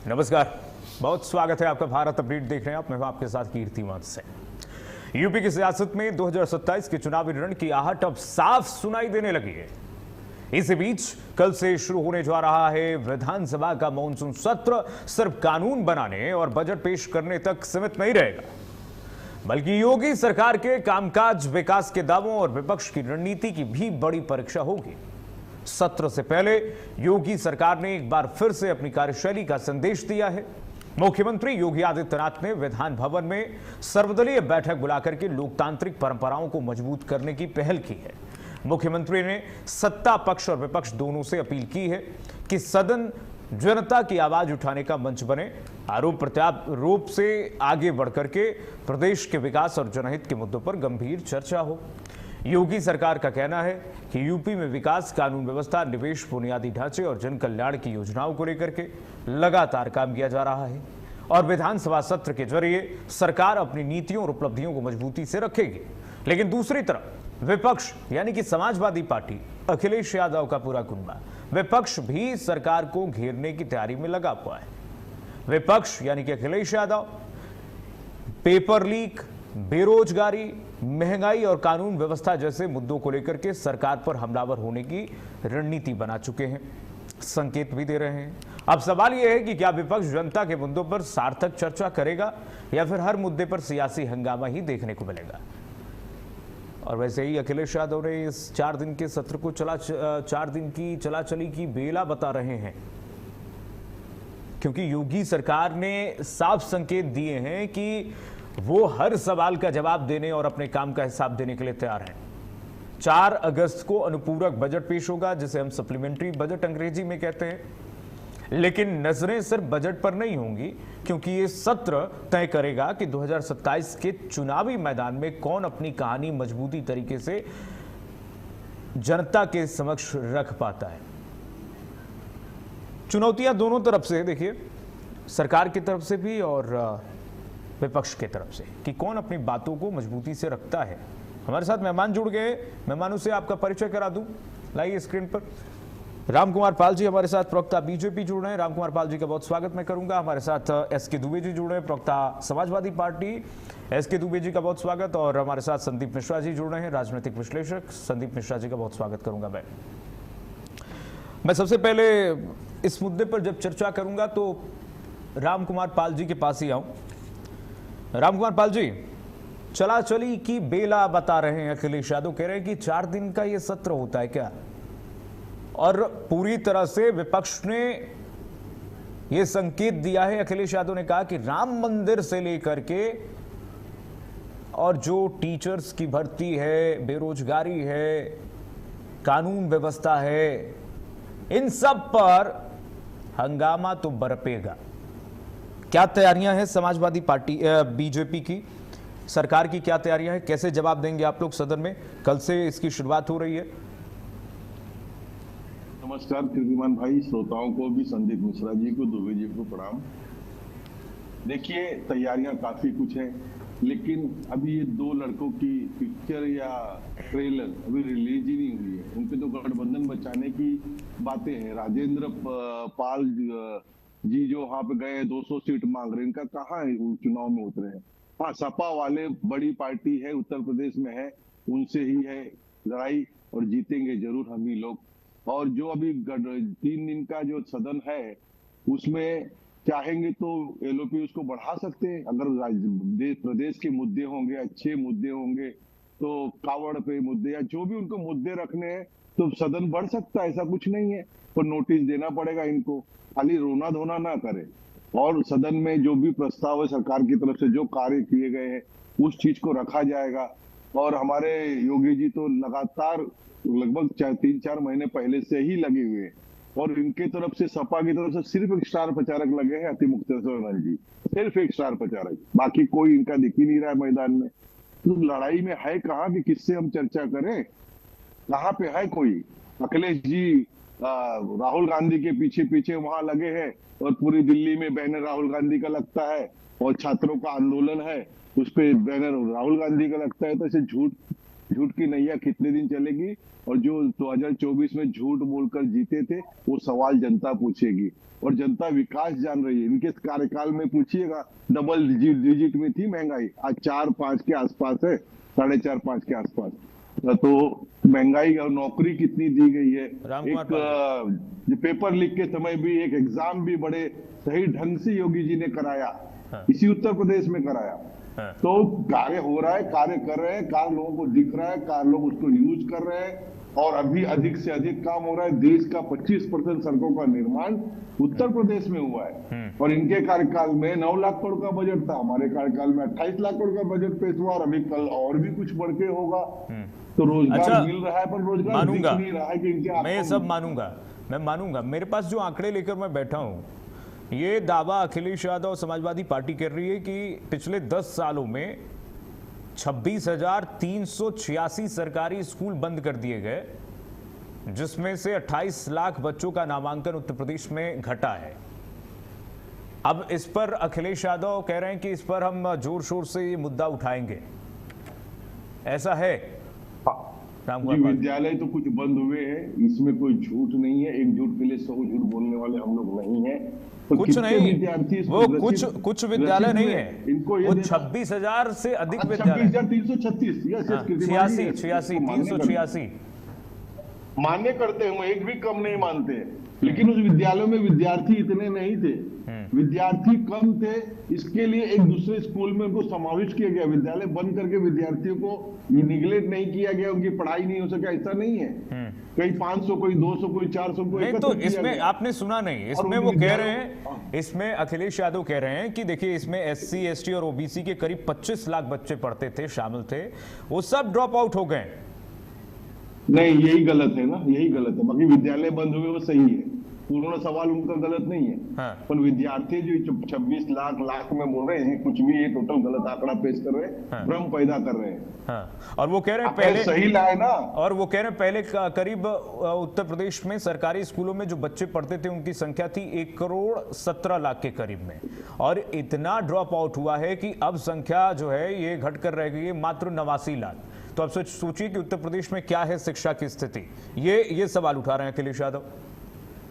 नमस्कार, बहुत स्वागत है आपका भारत अपडेट देख रहे हैं आप। मैं हूं आपके साथ कीर्तिमान से। यूपी की सियासत में 2027 के चुनावी रण की आहट अब साफ सुनाई देने लगी है। इसी बीच कल से शुरू होने जा रहा है विधानसभा का मॉनसून सत्र सिर्फ कानून बनाने और बजट पेश करने तक सीमित नहीं रहेगा, बल्कि योगी सरकार के कामकाज, विकास के दावों और विपक्ष की रणनीति की भी बड़ी परीक्षा होगी। सत्र से पहले योगी सरकार ने एक बार फिर से अपनी कार्यशैली का संदेश दिया है। मुख्यमंत्री योगी आदित्यनाथ ने विधान भवन में सर्वदलीय बैठक बुलाकर के लोकतांत्रिक परंपराओं को मजबूत करने की पहल की है। मुख्यमंत्री ने सत्ता पक्ष और विपक्ष दोनों से अपील की है कि सदन जनता की आवाज उठाने का मंच बने, आरोप प्रत्यारोप से आगे बढ़कर के प्रदेश के विकास और जनहित के मुद्दों पर गंभीर चर्चा हो। योगी सरकार का कहना है कि यूपी में विकास, कानून व्यवस्था, निवेश, बुनियादी ढांचे और जन कल्याण की योजनाओं को लेकर के लगातार काम किया जा रहा है और विधानसभा सत्र के जरिए सरकार अपनी नीतियों और उपलब्धियों को मजबूती से रखेगी। लेकिन दूसरी तरफ विपक्ष यानी कि समाजवादी पार्टी, अखिलेश यादव का पूरा कुनबा, विपक्ष भी सरकार को घेरने की तैयारी में लगा हुआ है। विपक्ष यानी कि अखिलेश यादव पेपर लीक, बेरोजगारी, महंगाई और कानून व्यवस्था जैसे मुद्दों को लेकर के सरकार पर हमलावर होने की रणनीति बना चुके हैं, संकेत भी दे रहे हैं। अब सवाल यह है कि क्या विपक्ष जनता के मुद्दों पर सार्थक चर्चा करेगा या फिर हर मुद्दे पर सियासी हंगामा ही देखने को मिलेगा। और वैसे ही अखिलेश यादव ने इस 4 दिन के सत्र को 4 दिन की चलाचली की बेला बता रहे हैं, क्योंकि योगी सरकार ने साफ संकेत दिए हैं कि वो हर सवाल का जवाब देने और अपने काम का हिसाब देने के लिए तैयार हैं। 4 अगस्त को अनुपूरक बजट पेश होगा, जिसे हम सप्लीमेंट्री बजट अंग्रेजी में कहते हैं। लेकिन नजरें सिर्फ बजट पर नहीं होंगी, क्योंकि ये सत्र तय करेगा कि 2027 के चुनावी मैदान में कौन अपनी कहानी मजबूती तरीके से जनता के समक्ष रख पाता है। चुनौतियां दोनों तरफ से, देखिए, सरकार की तरफ से भी और विपक्ष की तरफ से, कि कौन अपनी बातों को मजबूती से रखता है। हमारे साथ मेहमान जुड़ गए, मेहमानों से आपका परिचय करा दूं, लाइए स्क्रीन पर। राम कुमार पाल जी हमारे साथ, प्रवक्ता बीजेपी जुड़ रहे हैं। राम कुमार पाल जी का बहुत स्वागत मैं करूंगा। हमारे साथ एसके दुबे जी जुड़ रहे हैं, प्रवक्ता समाजवादी पार्टी। एसके दुबे जी का बहुत स्वागत। और हमारे साथ संदीप मिश्रा जी जुड़ रहे हैं, राजनीतिक विश्लेषक। संदीप मिश्रा जी का बहुत स्वागत करूंगा मैं सबसे पहले इस मुद्दे पर जब चर्चा करूंगा तो राम कुमार पाल जी के पास ही आऊं। राम कुमार पाल जी, चलाचली की बेला बता रहे हैं अखिलेश यादव, कह रहे हैं कि 4 दिन का ये सत्र होता है क्या, और पूरी तरह से विपक्ष ने ये संकेत दिया है। अखिलेश यादव ने कहा कि राम मंदिर से लेकर के और जो टीचर्स की भर्ती है, बेरोजगारी है, कानून व्यवस्था है, इन सब पर हंगामा तो बरपेगा। क्या तैयारियां हैं समाजवादी पार्टी, बीजेपी की, सरकार की क्या तैयारियां हैं, कैसे जवाब देंगे आप लोग सदन में? कल से इसकी शुरुआत हो रही है। नमस्कार कीर्तिमान भाई, श्रोताओं को भी, संदीप मिश्रा जी को, दुबे जी को प्रणाम। देखिए, तैयारियां काफी कुछ है, लेकिन अभी ये 2 लड़कों की पिक्चर या ट्रेलर अभी रिलीज ही नहीं हुई है। उनपे तो गठबंधन बचाने की बातें हैं। राजेंद्र पाल जी जो वहां पे गए 200 सीट मांग रहे हैं, इनका कहाँ है चुनाव में उतरे हैं। हाँ, सपा वाले बड़ी पार्टी है, उत्तर प्रदेश में है, उनसे ही है लड़ाई और जीतेंगे जरूर हम ही लोग। और जो अभी 3 दिन का जो सदन है, उसमें चाहेंगे तो एलओपी उसको बढ़ा सकते हैं। अगर प्रदेश के मुद्दे होंगे, अच्छे मुद्दे होंगे, तो कावड़ पे मुद्दे या जो भी उनको मुद्दे रखने हैं, तो सदन बढ़ सकता है, ऐसा कुछ नहीं है। पर नोटिस देना पड़ेगा इनको, खाली रोना धोना ना करे। और सदन में जो भी प्रस्ताव है सरकार की तरफ से, जो कार्य किए गए हैं, उस चीज को रखा जाएगा। और हमारे योगी जी तो लगातार लगभग 3-4 महीने पहले से ही लगे हुए हैं। और इनके तरफ से, सपा की तरफ से सिर्फ एक स्टार प्रचारक लगे हैं, अति मुक्तेश्वर जी, सिर्फ एक स्टार प्रचारक, बाकी कोई इनका दिख ही नहीं रहा है मैदान में। तो लड़ाई में है कहाँ कि किससे हम चर्चा करें, कहाँ पे है कोई? अखिलेश जी राहुल गांधी के पीछे पीछे वहां लगे हैं, और पूरी दिल्ली में बैनर राहुल गांधी का लगता है, और छात्रों का आंदोलन है, उस पे बैनर राहुल गांधी का लगता है। तो ऐसे झूठ झूठ की नैया कितने दिन चलेगी, और जो 2024 में झूठ बोलकर जीते थे वो सवाल जनता पूछेगी। और जनता विकास जान रही है। इनके कार्यकाल में पूछिएगा, डबल डिजिट में थी महंगाई, आज 4-5 के आसपास है, 4.5-5 के आसपास। तो महंगाई और नौकरी कितनी दी गई है। एक पेपर लीक के समय भी एक एग्जाम भी बड़े सही ढंग से योगी जी ने कराया, इसी उत्तर प्रदेश में कराया। तो कार्य हो रहा है, कार्य कर रहे हैं, कार्य लोगों को दिख रहा है, कार्य लोग उसको यूज कर रहे हैं, और अभी अधिक से अधिक काम हो रहा है। देश का 25% सड़कों का निर्माण उत्तर प्रदेश में हुआ है, और इनके कार्यकाल में 9 लाख करोड़ का बजट था, हमारे कार्यकाल में 28 लाख करोड़ का बजट पेश हुआ, और अभी कल और भी कुछ बढ़ के होगा। तो रोजगार मिल रहा है, पर रोजगार दिख नहीं रहा है कि इनके। मैं ये सब मानूंगा, मैं मानूंगा। मेरे पास जो आंकड़े लेकर मैं बैठा हूं, ये दावा अखिलेश यादव समाजवादी पार्टी कर रही है कि पिछले 10 सालों में 26,386 सरकारी स्कूल बंद कर दिए गए, जिसमें से 28 लाख बच्चों का नामांकन उत्तर प्रदेश में घटा है। अब इस पर अखिलेश यादव कह रहे हैं कि इस पर हम जोर शोर से ये मुद्दा उठाएंगे, ऐसा है? जी, विद्यालय तो कुछ बंद हुए हैं, इसमें कोई झूठ नहीं है। एक झूठ के लिए 100 झूठ बोलने वाले हम लोग नहीं है। तो कुछ नहीं, वो कुछ विद्यालय नहीं है, इनको वो 26,000 से अधिक विद्यालय, 26,336 386 मान्य करते हैं, एक भी कम नहीं मानते, लेकिन उस विद्यालयों में विद्यार्थी इतने नहीं थे, विद्यार्थी कम थे, इसके लिए एक दूसरे स्कूल में उनको समावेश किया गया। विद्यालय बंद करके विद्यार्थियों को निगलेक्ट नहीं किया गया, उनकी पढ़ाई नहीं हो सका, ऐसा नहीं है। कई 500, कोई 200, कोई 400 को नहीं। तो इसमें आपने सुना नहीं, इसमें वो कह रहे हैं, इसमें अखिलेश यादव कह रहे हैं कि देखिए, इसमें SC, ST और OBC के करीब 25 लाख बच्चे पढ़ते थे, शामिल थे, वो सब ड्रॉप आउट हो गए। नहीं, यही गलत है ना, यही गलत है। बाकी विद्यालय बंद हुए वो सही है, पूर्ण सवाल उनका गलत नहीं है। पर विद्यार्थी जो 26 लाख में बोल रहे हैं, कुछ भी ये टोटल गलत आंकड़ा पेश कर रहे हैं, भ्रम पैदा कर रहे हैं। और वो कह रहे हैं पहले सही लाए ना, और वो कह रहे हैं पहले करीब उत्तर प्रदेश में सरकारी स्कूलों में जो बच्चे पढ़ते थे उनकी संख्या थी 1,17,00,000 के करीब में, और इतना ड्रॉप आउट हुआ है कि अब संख्या जो है ये घट कर रह गई है मात्र 89 लाख। तो अब सोचिए कि उत्तर प्रदेश में क्या है शिक्षा की स्थिति। ये सवाल उठा रहे हैं अखिलेश यादव,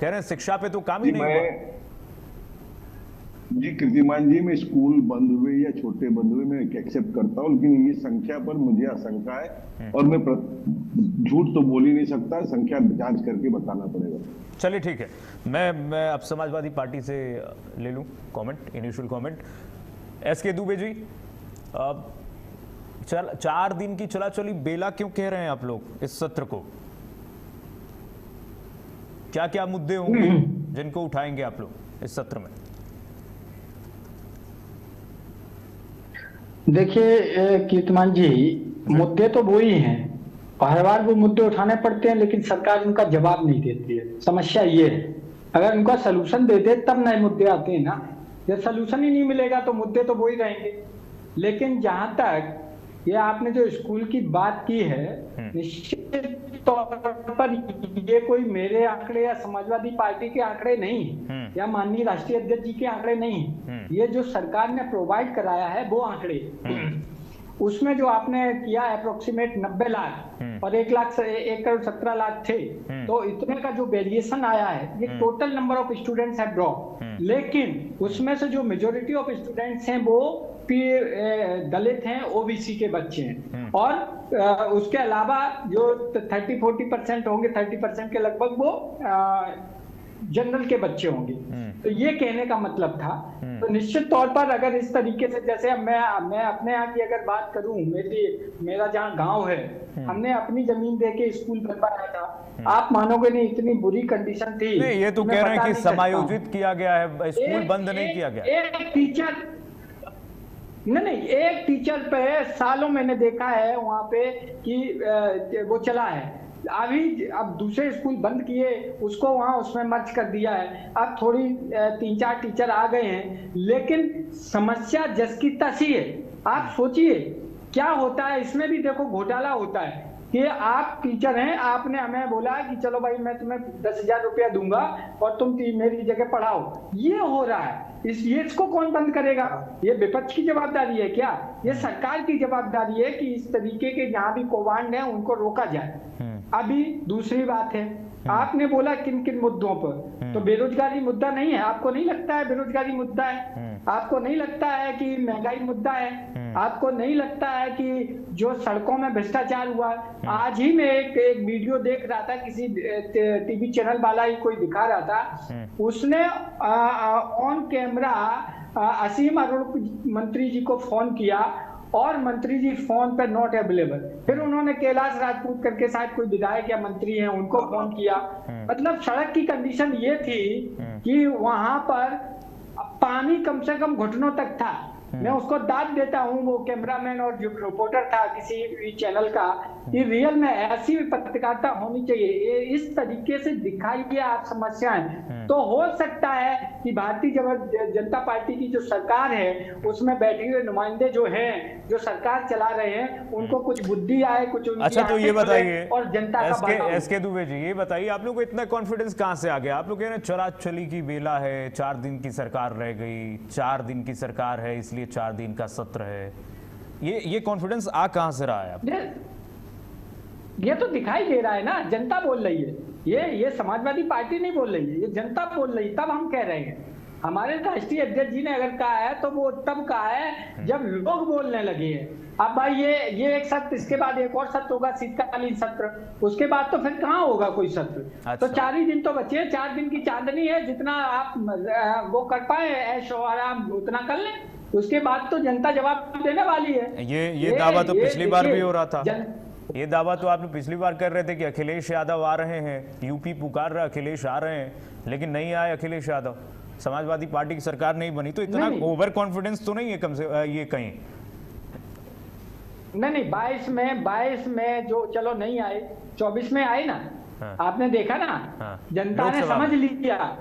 कह रहे हैं शिक्षा पे तो काम ही नहीं हुआ। जी कीर्तिमान जी, मैं स्कूल बंद हुए या छोटे बंद हुए मैं एक्सेप्ट करता हूँ, लेकिन ये संख्या पर मुझे आशंका है, और मैं झूठ तो बोल ही नहीं सकता, संख्या जांच करके बताना पड़ेगा। चलिए ठीक है, मैं अब समाजवादी पार्टी से ले लूं comment, initial comment. SK Dubey ji, 4 दिन की चला चली बेला क्यों कह रहे हैं आप लोग इस सत्र को? क्या क्या मुद्दे होंगे जिनको उठाएंगे आप लोग इस सत्र में? देखिए कीर्तिमान जी, मुद्दे तो वो ही हैं, हर बार वो मुद्दे उठाने पड़ते हैं, लेकिन सरकार उनका जवाब नहीं देती है। समस्या ये है, अगर उनका सलूशन दे दे तब नए मुद्दे आते हैं ना। जब सलूशन ही नहीं मिलेगा तो मुद्दे तो वो ही रहेंगे। लेकिन जहां तक ये आपने जो स्कूल की बात की है, निश्चित तौर पर ये कोई मेरे आंकड़े या समाजवादी पार्टी के आंकड़े नहीं या माननीय राष्ट्रीय अध्यक्ष जी के आंकड़े नहीं, ये जो सरकार ने प्रोवाइड कराया है वो आंकड़े। उसमें जो आपने किया अप्रोक्सीमेट 90 लाख और 1,17,00,000 थे, तो इतने का जो वेरिएशन आया है, ये total number of students have drop. लेकिन उसमें से जो मेजोरिटी ऑफ स्टूडेंट्स हैं वो दलित हैं, OBC के बच्चे हैं, और उसके अलावा जो 30-40% होंगे, 30% के लगभग वो जनरल के बच्चे होंगे। तो ये कहने का मतलब था। तो निश्चित तौर पर अगर इस तरीके से, जैसे अब मैं अपने यहाँ की अगर बात करूं, मेरा जहाँ गांव है, हमने अपनी जमीन देके स्कूल बनवाया था। आप मानोगे नहीं, इतनी बुरी कंडीशन थी। नहीं, ये तो कह रहे हैं कि समायोजित किया गया है, स्कूल बंद नहीं किया गया। एक टीचर नहीं, एक टीचर पे सालों मैंने देखा है वहां पे कि वो चला है। अब दूसरे स्कूल बंद किए, उसको वहां उसमें मर्ज कर दिया है। अब थोड़ी 3-4 टीचर आ गए हैं, लेकिन समस्या जस की तसी है। आप सोचिए क्या होता है, इसमें भी देखो घोटाला होता है कि आप टीचर हैं, आपने हमें बोला कि चलो भाई मैं तुम्हें 10,000 रुपया दूंगा और तुम मेरी जगह पढ़ाओ, ये हो रहा है। इसको कौन बंद करेगा? ये विपक्ष की जवाबदारी है क्या? ये सरकार की जवाबदारी है कि इस तरीके के जहां भी कौभांड है उनको रोका जाए। अभी दूसरी बात है, आपने बोला किन किन मुद्दों पर, तो बेरोजगारी मुद्दा नहीं है? आपको नहीं लगता है बेरोजगारी मुद्दा है? आपको नहीं लगता है कि महंगाई मुद्दा है? आपको नहीं लगता है कि जो सड़कों में भ्रष्टाचार हुआ? आज ही मैं एक वीडियो देख रहा था, किसी टीवी चैनल वाला ही कोई दिखा रहा था, उसने ऑन कैमरा असीम अरुण मंत्री जी को फोन किया और मंत्री जी फोन पे नॉट अवेलेबल। फिर उन्होंने कैलाश राजपूत करके शायद कोई विधायक या मंत्री हैं, उनको फोन किया। मतलब सड़क की कंडीशन ये थी कि वहां पर पानी कम से कम घुटनों तक था। मैं उसको दाद देता हूँ, वो कैमरामैन और जो रिपोर्टर था किसी चैनल का, कि रियल में ऐसी पत्रकारिता होनी चाहिए। ये इस तरीके से दिखाइए आप समस्याएं, तो हो सकता है कि भारतीय जनता पार्टी की जो सरकार है उसमें बैठे हुए नुमाइंदे जो हैं, जो सरकार चला रहे हैं, उनको कुछ बुद्धि आए, कुछ उनकी। अच्छा, तो ये बताइए और जनता का एसके दुबे जी, ये बताइए आप लोग को इतना कॉन्फिडेंस कहां से आ गया? आप लोग कह रहे हैं चला चली की बेला है, 4 दिन की सरकार रह गई, 4 दिन की सरकार है इसलिए 4 दिन का सत्र है। ये कॉन्फिडेंस आ कहां से रहा है आपको? ये तो दिखाई दे रहा है ना, जनता बोल रही है। ये समाजवादी पार्टी नहीं बोल रही है, ये जनता बोल रही है। तब हम कह रहे हैं, हमारे राष्ट्रीय अध्यक्ष जी ने अगर कहा है तो वो तब कहा है जब लोग बोलने लगे हैं। अब भाई ये एक सत्र, इसके बाद एक और सत्र होगा, शीतकालीन सत्र, उसके बाद तो फिर कहाँ होगा कोई सत्र? अच्छा। तो 4 ही दिन तो बचे, 4 दिन की चांदनी है, जितना आप वो कर पाए ऐशो आराम उतना कर लें, उसके बाद तो जनता जवाब देने वाली है। ये दावा तो पिछली बार भी हो रहा था। ये दावा तो आपने पिछली बार कर रहे थे कि अखिलेश यादव आ रहे हैं, यूपी पुकार रहा, अखिलेश आ रहे हैं, लेकिन नहीं आए अखिलेश यादव। समाजवादी पार्टी की सरकार नहीं बनी, तो इतना ओवर कॉन्फिडेंस तो नहीं है कम से ये कहीं? नहीं, 22 में जो चलो नहीं आए, 24 में आए ना। हाँ। आपने देखा ना, हाँ। जनता ने समझ लिया।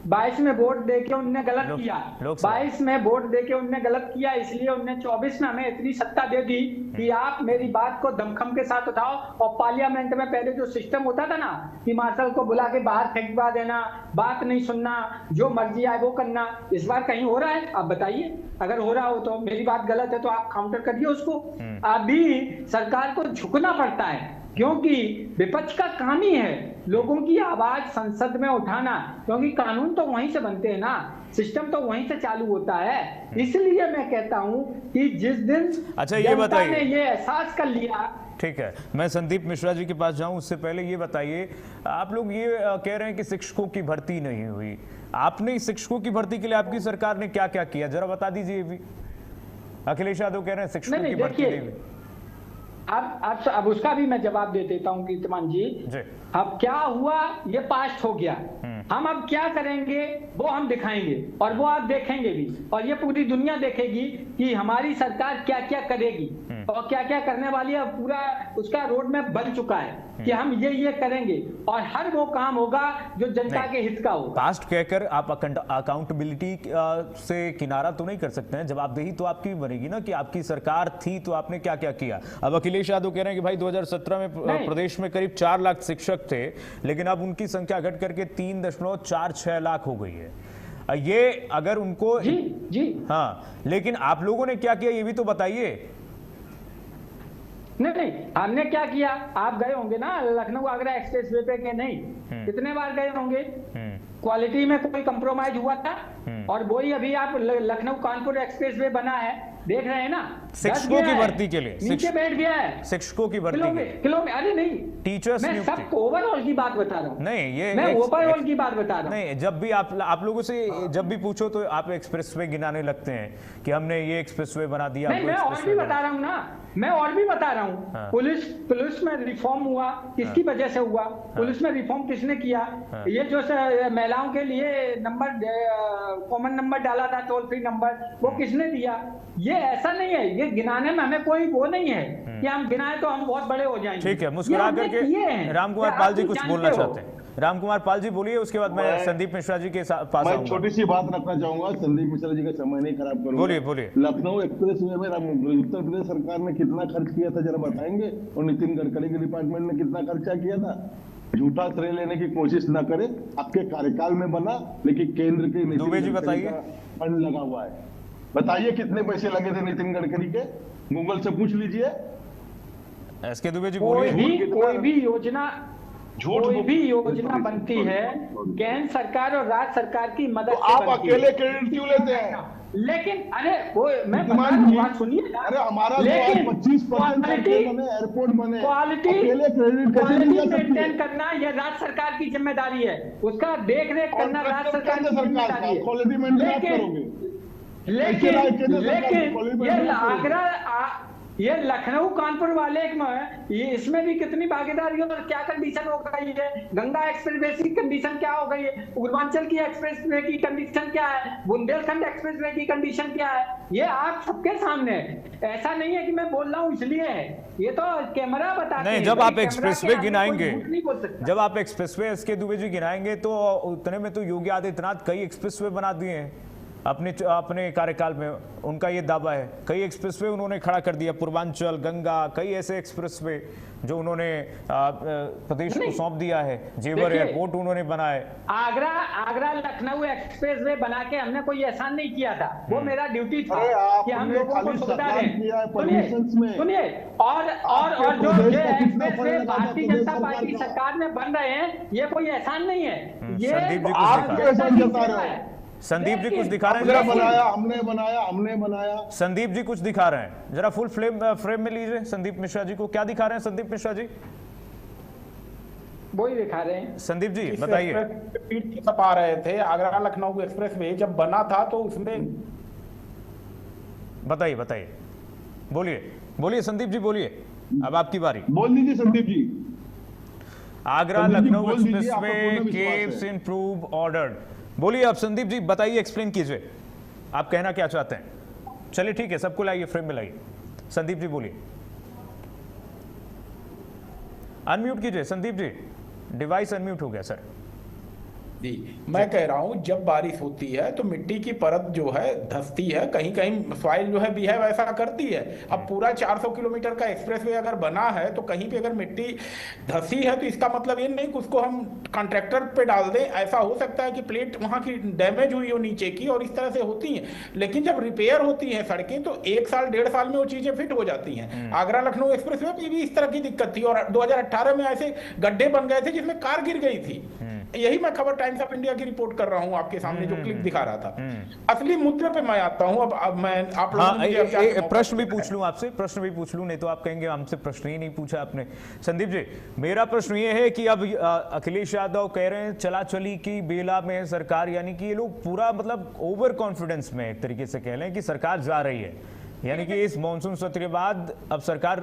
22 में वोट देके उनने गलत किया, 22 में वोट देके उनने गलत किया, इसलिए उनने 24 में हमें इतनी सत्ता दे दी कि आप मेरी बात को दमखम के साथ उठाओ। और पार्लियामेंट में पहले जो सिस्टम होता था ना कि मार्शल को बुला के बाहर फेंकवा देना, बात नहीं सुनना, जो मर्जी आए वो करना, इस बार कहीं हो रहा है? आप बताइए, अगर हो रहा हो तो मेरी बात गलत है तो आप काउंटर करिए उसको। अभी सरकार को झुकना पड़ता है, क्योंकि विपक्ष का काम ही है लोगों की आवाज संसद में उठाना, क्योंकि कानून तो वहीं से बनते हैं ना, सिस्टम तो वहीं से चालू होता है। इसलिए मैं कहता हूं कि जिस दिन अच्छा ये बताइए, ने ये एहसास कर लिया। ठीक है, मैं संदीप मिश्रा जी के पास जाऊं, उससे पहले ये बताइए, आप लोग ये कह रहे हैं कि शिक्षकों की भर्ती नहीं हुई, आपने शिक्षकों की भर्ती के लिए आपकी सरकार ने क्या क्या किया, जरा बता दीजिए भी। अखिलेश यादव कह रहे हैं शिक्षकों की भर्ती नहीं हुई। अब उसका भी मैं जवाब दे देता हूं कीर्तिमान जी। अब क्या हुआ, ये पास्ट हो गया, हम अब क्या करेंगे वो हम दिखाएंगे, और वो आप देखेंगे भी, और ये पूरी दुनिया देखेगी कि हमारी सरकार क्या क्या करेगी और क्या क्या करने वाली है। पूरा उसका रोड मैप बन चुका है कि हम ये करेंगे, और हर वो काम होगा जो जनता के हित का होगा। पास्ट कहकर आप अकाउंटेबिलिटी से किनारा तो नहीं कर सकते हैं, जवाबदेही तो आपकी बनेगी ना कि आपकी सरकार थी तो आपने क्या क्या किया। अब अखिलेश यादव कह रहे हैं कि भाई 2017 में प्रदेश में करीब 4 लाख शिक्षक थे, लेकिन अब उनकी संख्या घट करके 3.46 लाख हो गई है। ये अगर उनको जी हाँ, लेकिन आप लोगों ने क्या किया ये भी तो बताइए। नहीं, हमने क्या किया, आप गए होंगे ना लखनऊ आगरा एक्सप्रेस वे पे के नहीं, कितने बार गए होंगे? क्वालिटी में कोई कंप्रोमाइज हुआ था? और वही अभी आप लखनऊ कानपुर एक्सप्रेस वे बना है, देख रहे हैं ना, शिक्षकों की भर्ती के लिए नीचे बैठ गया है। शिक्षकों की भर्ती किलोमीटर, अरे नहीं, टीचर्स मैं सब ओवरऑल की बात बता रहा हूँ। नहीं, ये मैं ओवरऑल की बात बता रहा हूँ। नहीं, जब भी आप लोगों से जब भी पूछो तो आप एक्सप्रेसवे गिनाने लगते हैं कि हमने ये एक्सप्रेसवे बना दिया। नहीं, मैं और भी बता रहा हूँ ना, मैं और भी बता रहा हूँ। हाँ। पुलिस में रिफॉर्म हुआ, किसकी वजह से हुआ? पुलिस में रिफॉर्म किसने किया? ये जो महिलाओं के लिए नंबर, कॉमन नंबर डाला था, टोल फ्री नंबर, वो किसने दिया? ये ऐसा नहीं है, ये गिनाने में हमें कोई वो नहीं है कि हम गिनाए तो हम बहुत बड़े हो जाएंगे। ठीक है, मुस्कुरा करके राम कुमार पाल जी कुछ बोलना चाहते हैं। रामकुमार पाल जी बोलिए, उसके बाद मैं संदीप मिश्रा जी के पास मैं आऊंगा। छोटी सी बात रखना चाहूंगा, संदीप मिश्रा जी का समय नहीं खराब करूंगा। बोलिए बोलिए। लखनऊ एक्सप्रेस वे में उत्तर प्रदेश सरकार ने कितना खर्च किया था जरा बताएंगे, और नितिन गडकरी के डिपार्टमेंट ने कितना खर्चा किया था? झूठा श्रेय लेने की कोशिश ना करे, आपके कार्यकाल में बना, लेकिन केंद्र के दुबे जी बताइए, फंड लगा हुआ है। बताइए कितने पैसे लगे थे नितिन गडकरी के, गूगल से पूछ लीजिए। एसके दुबे जी बोलिए। कोई भी योजना बनती है केंद्र सरकार और राज्य सरकार की मदद से आप बनती है। अकेले क्रेडिट क्यों लेते हैं? लेकिन अरे वो मैं बता रहा हूं, बात सुनिए ना। अरे हमारा लेकिन 25% एयरपोर्ट बने, अकेले क्रेडिट कैसे क्वालिटी लिया सकती है? मेंटेन करना ये राज्य सरकार की जिम्मेदारी है, उसका देख रेख करना राज्य सरकार की जिम्मेदारी है। क्वालिटी मेंटेन आप करोगे। लेकिन ये लखनऊ कानपुर वाले में ये इसमें भी कितनी भागीदारी और क्या कंडीशन हो गई है? गंगा एक्सप्रेसवे की कंडीशन क्या हो गई है? पूर्वांचल की एक्सप्रेसवे की कंडीशन क्या है? बुंदेलखंड एक्सप्रेसवे की कंडीशन क्या है? ये आप सबके सामने है, ऐसा नहीं है कि मैं बोल रहा हूँ इसलिए है, ये तो कैमरा बताते हैं। नहीं, जब आप एक्सप्रेसवे गिनाएंगे, जब आप एक्सप्रेसवे एसके दुबे जी गिनाएंगे तो उतने में तो योगी आदित्यनाथ कई एक्सप्रेसवे बना दिए हैं अपने कार्यकाल में, उनका ये दावा है। कई एक्सप्रेसवे उन्होंने खड़ा कर दिया, पूर्वांचल, गंगा, कई ऐसे एक्सप्रेसवे जो उन्होंने प्रदेश को सौंप दिया है। जेवर एयरपोर्ट उन्होंने बनाए। आगरा लखनऊ एक्सप्रेसवे बना के हमने कोई एहसान नहीं किया था, वो मेरा ड्यूटी था कि हम लोगों को सुविधा दें। सुनिए, और जो एक्सप्रेसवे भारतीय जनता पार्टी सरकार में बन रहे हैं, ये कोई एहसान नहीं है, ये आपके एहसान जता रहे हैं। संदीप जी कुछ दिखा रहे हैं, हमने बनाया। संदीप जी कुछ दिखा रहे हैं, जरा फुल फ्रेम में लीजिए संदीप मिश्रा जी को। क्या दिखा रहे हैं संदीप मिश्रा जी? वही दिखा रहे हैं। संदीप जी बताइए। पीठ पा रहे थे, आगरा लखनऊ एक्सप्रेस वे जब बना था तो उसमें बताइए बोलिए संदीप जी बोलिए, अब आपकी बारी। बोल दीजिए Sandeep ji. Agra Lucknow expressway caves improve ordered. बोलिए आप संदीप जी, बताइए, एक्सप्लेन कीजिए, आप कहना क्या चाहते हैं। चलिए ठीक है, सबको लाइए, फ्रेम में लाइए। संदीप जी बोलिए, अनम्यूट कीजिए संदीप जी, डिवाइस अनम्यूट हो गया सर। जी, मैं कह रहा हूं जब बारिश होती है तो मिट्टी की परत जो है धंसती है, कहीं कहीं सॉइल जो है बिहेव ऐसा करती है। अब पूरा 400 किलोमीटर का एक्सप्रेसवे अगर बना है तो कहीं पे अगर मिट्टी धंसी है तो इसका मतलब ये नहीं कि उसको हम कॉन्ट्रैक्टर पे डाल दें। ऐसा हो सकता है कि प्लेट वहां की डैमेज हुई हो नीचे की, और इस तरह से होती हैं। लेकिन जब रिपेयर होती हैं सड़कें तो 1 साल 1.5 साल में वो चीजें फिट हो जाती हैं। आगरा लखनऊ एक्सप्रेसवे पे भी इस तरह की दिक्कत थी, और 2018 में ऐसे गड्ढे बन गए थे जिसमें कार गिर गई थी। यही मैं खबर टाइम्स ऑफ इंडिया की रिपोर्ट कर रहा हूं, आपके सामने जो क्लिप दिखा रहा था। असली मुद्दे पे मैं आता हूं। अब मैं आप लोगों प्रश्न भी पूछ लूं आपसे, नहीं तो आप कहेंगे हमसे प्रश्न ही नहीं पूछा आपने। संदीप जी, मेरा प्रश्न ये है कि अब अखिलेश यादव कह रहे हैं चला चली की बेला में है सरकार, यानी कि ये लोग पूरा मतलब ओवर कॉन्फिडेंस में एक तरीके से कह लें कि सरकार जा रही है, यानी कि इस मॉनसून सत्र के बाद अब सरकार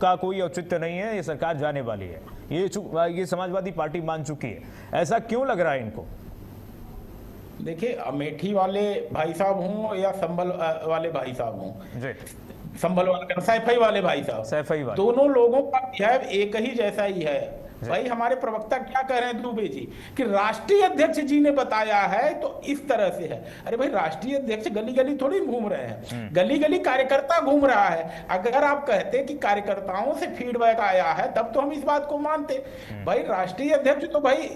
का कोई औचित्य नहीं है, ये सरकार जाने वाली है, ये समाजवादी पार्टी मान चुकी है। ऐसा क्यों लग रहा है इनको? देखिए, अमेठी वाले भाई साहब हों या संभल वाले भाई साहब हों, संभल वाले सैफई वाले भाई साहब, दोनों लोगों का बिहेव एक ही जैसा ही है। भाई हमारे प्रवक्ता क्या कह रहे हैं दुबे जी कि राष्ट्रीय अध्यक्ष जी ने बताया है तो इस तरह से है। अरे भाई, राष्ट्रीय अध्यक्ष गली गली थोड़ी घूम रहे हैं, गली गली कार्यकर्ता घूम रहा है। अगर आप कहते कि कार्यकर्ताओं से फीडबैक आया है तब तो हम इस बात को मानते। भाई राष्ट्रीय अध्यक्ष तो भाई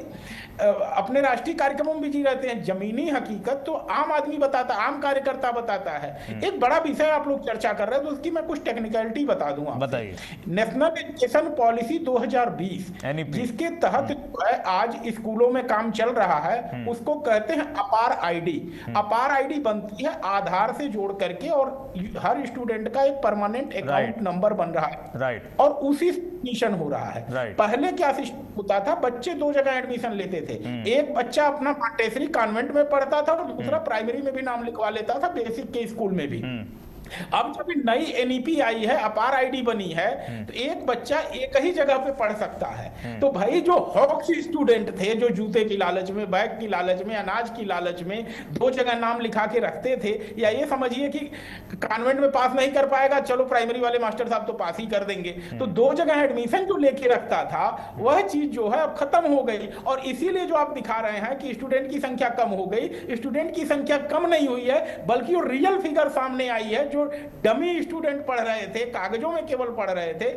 अपने राष्ट्रीय कार्यक्रमों में बिजी रहते हैं। जमीनी हकीकत तो आम आदमी बताता, आम कार्यकर्ता बताता है। एक बड़ा विषय आप लोग चर्चा कर रहे हैं तो उसकी मैं कुछ टेक्निकलिटी बता दूंगा। बताइए। नेशनल एजुकेशन पॉलिसी 2020 जिसके तहत आज स्कूलों में काम चल रहा है, उसको कहते हैं अपार आईडी। अपार आईडी बनती है आधार से जोड़ करके, और हर स्टूडेंट का एक परमानेंट अकाउंट नंबर बन रहा है, और उसी एडमिशन हो रहा है। पहले क्या सिस्टम होता था, बच्चे 2 जगह एडमिशन लेते थे। एक बच्चा अपना मॉन्टेसरी कॉन्वेंट में पढ़ता था और दूसरा प्राइमरी में भी नाम लिखवा लेता था, बेसिक के स्कूल में भी। अब जब नई एनईपी आई है, अपार आईडी बनी है, तो एक बच्चा एक ही जगह पे पढ़ सकता है। तो भाई जो हॉक्स स्टूडेंट थे, जो जूते की लालच में, बैग की लालच में, अनाज की लालच में 2 जगह नाम लिखा के रखते थे, या ये समझिए कि कॉन्वेंट में पास नहीं कर पाएगा, चलो प्राइमरी वाले मास्टर साहब तो पास ही कर देंगे, तो 2 जगह एडमिशन जो लेके रखता था, वह चीज जो है अब खत्म हो गई। और इसीलिए जो आप दिखा रहे हैं कि स्टूडेंट की संख्या कम हो गई, स्टूडेंट की संख्या कम नहीं हुई है, बल्कि वो रियल फिगर सामने आई है। जो डमी स्टूडेंट पढ़ रहे थे, कागजों में केवल पढ़ रहे थे,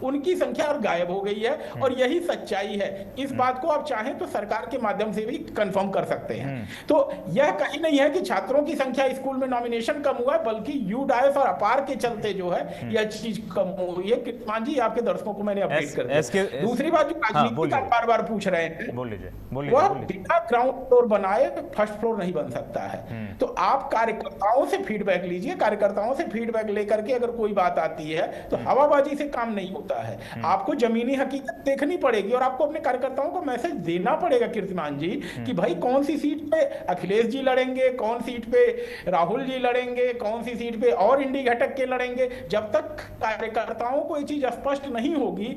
उनकी संख्या और गायब हो गई है। और यही सच्चाई है। इस बात को आप चाहें तो सरकार के माध्यम से भी कंफर्म कर सकते हैं। तो यह कहीं नहीं है कि छात्रों की संख्या स्कूल में नॉमिनेशन कम हुआ है, बल्कि यूडाइस और अपार के चलते जो है यह चीज कम हुई है। कीर्तिमान जी, आपके दर्शकों को मैंने अपडेट कर दिया। दूसरी बात जो राजनीति का बार-बार पूछ रहे हैं, वह बिना ग्राउंड फ्लोर बनाए फर्स्ट फ्लोर नहीं बन सकता है। तो आप कार्यकर्ताओं से फीडबैक लीजिए, कार्यकर्ताओं से फीडबैक लेकर के अगर कोई बात आती है तो हवाबाजी से काम नहीं होता है। आपको जमीनी हकीकत देखनी पड़ेगी और आपको अपने कार्यकर्ताओं को मैसेज देना पड़ेगा कीर्तिमान जी कि भाई कौन सी सीट पे अखिलेश जी लड़ेंगे, कौन सीट पे राहुल जी लड़ेंगे, कौन सी सीट पे और इंडी घटक के लड़ेंगे। जब तक कार्यकर्ताओं को ये चीज स्पष्ट नहीं होगी,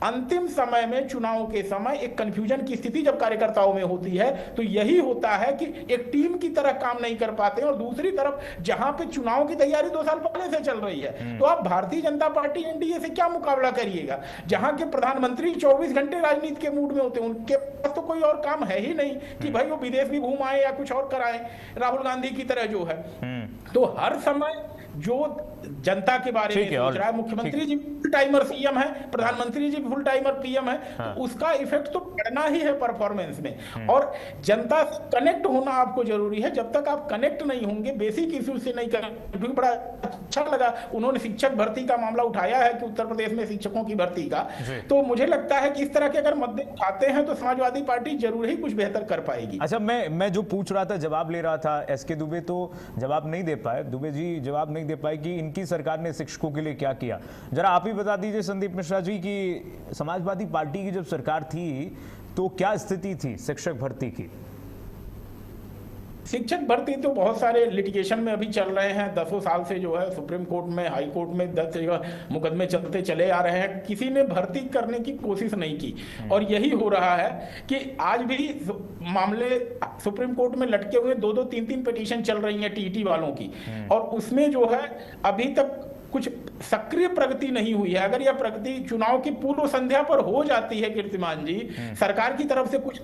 अंतिम समय में, चुनाव के समय एक कंफ्यूजन की स्थिति जब कार्यकर्ताओं में होती है, तो यही होता है कि एक टीम की तरह काम नहीं कर पाते। और दूसरी तरफ जहां पे चुनाव की तैयारी 2 साल पहले से चल रही है, तो आप भारतीय जनता पार्टी एनडीए से क्या मुकाबला करिएगा, जहां के प्रधानमंत्री 24 घंटे राजनीति के मूड में होते हैं। उनके पास तो कोई और काम है ही नहीं कि भाई वो विदेश भी घूम आए या कुछ और कराए, राहुल गांधी की तरह जो है। तो हर समय जो जनता के बारे में सोच रहा है, मुख्यमंत्री जी फुल टाइमर सीएम है, प्रधानमंत्री जी फुल टाइमर पीएम है, तो उसका इफेक्ट तो पड़ना ही है परफॉर्मेंस में। और जनता से कनेक्ट होना आपको जरूरी है। जब तक आप कनेक्ट नहीं होंगे, बेसिक इश्यू से नहीं करेंगे। बड़ा अच्छा लगा उन्होंने शिक्षक भर्ती का मामला उठाया है कि उत्तर प्रदेश में शिक्षकों की भर्ती का, तो मुझे लगता है कि इस तरह के अगर मुद्दे उठाते हैं तो समाजवादी पार्टी जरूर ही कुछ बेहतर कर पाएगी। अच्छा, मैं जो पूछ रहा था, जवाब ले रहा था एसके दुबे, तो जवाब नहीं दे पाए। दुबे जी जवाब नहीं दे पाए कि इनकी सरकार ने शिक्षकों के लिए क्या किया। जरा आप ही बता दीजिए संदीप मिश्रा जी कि समाजवादी पार्टी की जब सरकार थी तो क्या स्थिति थी शिक्षक भर्ती की? शिक्षक भर्ती तो बहुत सारे लिटिगेशन में अभी चल रहे हैं। 10 साल से जो है सुप्रीम कोर्ट में, हाई कोर्ट में 10 मुकदमे चलते चले आ रहे हैं। किसी ने भर्ती करने की कोशिश नहीं की। और यही हो रहा है कि आज भी मामले सुप्रीम कोर्ट में लटके हुए 2-2, 3-3 पिटीशन चल रही हैं टीईटी वालों की, और उसमें जो है अभी तक कुछ सक्रिय प्रगति नहीं हुई है। अगर यह प्रगति चुनाव की पूर्व संध्या पर हो जाती है कीर्तिमान जी, सरकार की तरफ से कुछ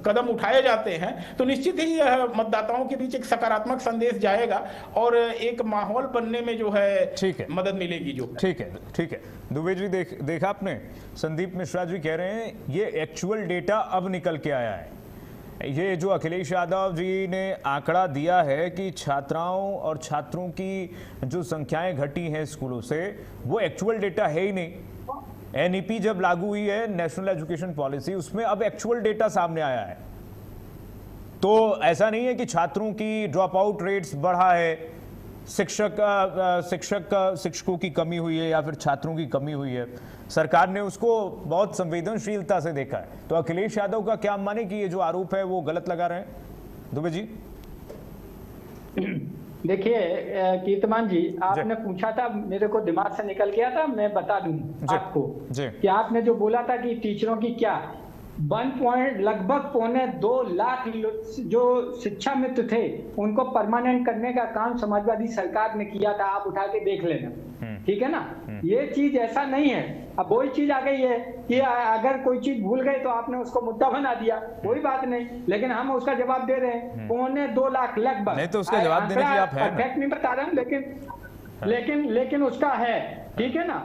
कदम उठाए जाते हैं, तो निश्चित ही यह मतदाताओं के बीच एक सकारात्मक संदेश जाएगा और एक माहौल बनने में जो है मदद मिलेगी। जो ठीक है दुबे जी, देखा आपने, संदीप मिश्रा जी कह रहे हैं ये एक्चुअल डेटा अब निकल के आया है। ये जो अखिलेश यादव जी ने आंकड़ा दिया है कि छात्राओं और छात्रों की जो संख्याएं घटी हैं स्कूलों से, वो एक्चुअल डेटा है ही नहीं। एनईपी जब लागू हुई है, नेशनल एजुकेशन पॉलिसी, उसमें अब एक्चुअल डेटा सामने आया है। तो ऐसा नहीं है कि छात्रों की ड्रॉप आउट रेट्स बढ़ा है, शिक्षकों की कमी हुई है या फिर छात्रों की कमी हुई है। सरकार ने उसको बहुत संवेदनशीलता से देखा है। तो अखिलेश यादव का क्या माने कि ये जो आरोप है वो गलत लगा रहे हैं? दुबे जी देखिए कीर्तिमान जी, आपने पूछा था, मेरे को दिमाग से निकल गया था, मैं बता दूं आपको कि आपने जो बोला था कि टीचरों की क्या लगभग 1.25 लाख जो शिक्षा मित्र थे उनको परमानेंट करने का काम समाजवादी सरकार ने किया था। आप उठा के देख लेना, ठीक है ना। ये चीज ऐसा नहीं है। अब वही चीज आ गई है कि अगर कोई चीज भूल गए तो आपने उसको मुद्दा बना दिया, कोई बात नहीं, लेकिन हम उसका जवाब दे रहे हैं। 1.25 लाख लगभग, नहीं तो उसका जवाब देने के आप परफेक्ट नहीं बता रहे हैं, लेकिन उसका है, ठीक है ना।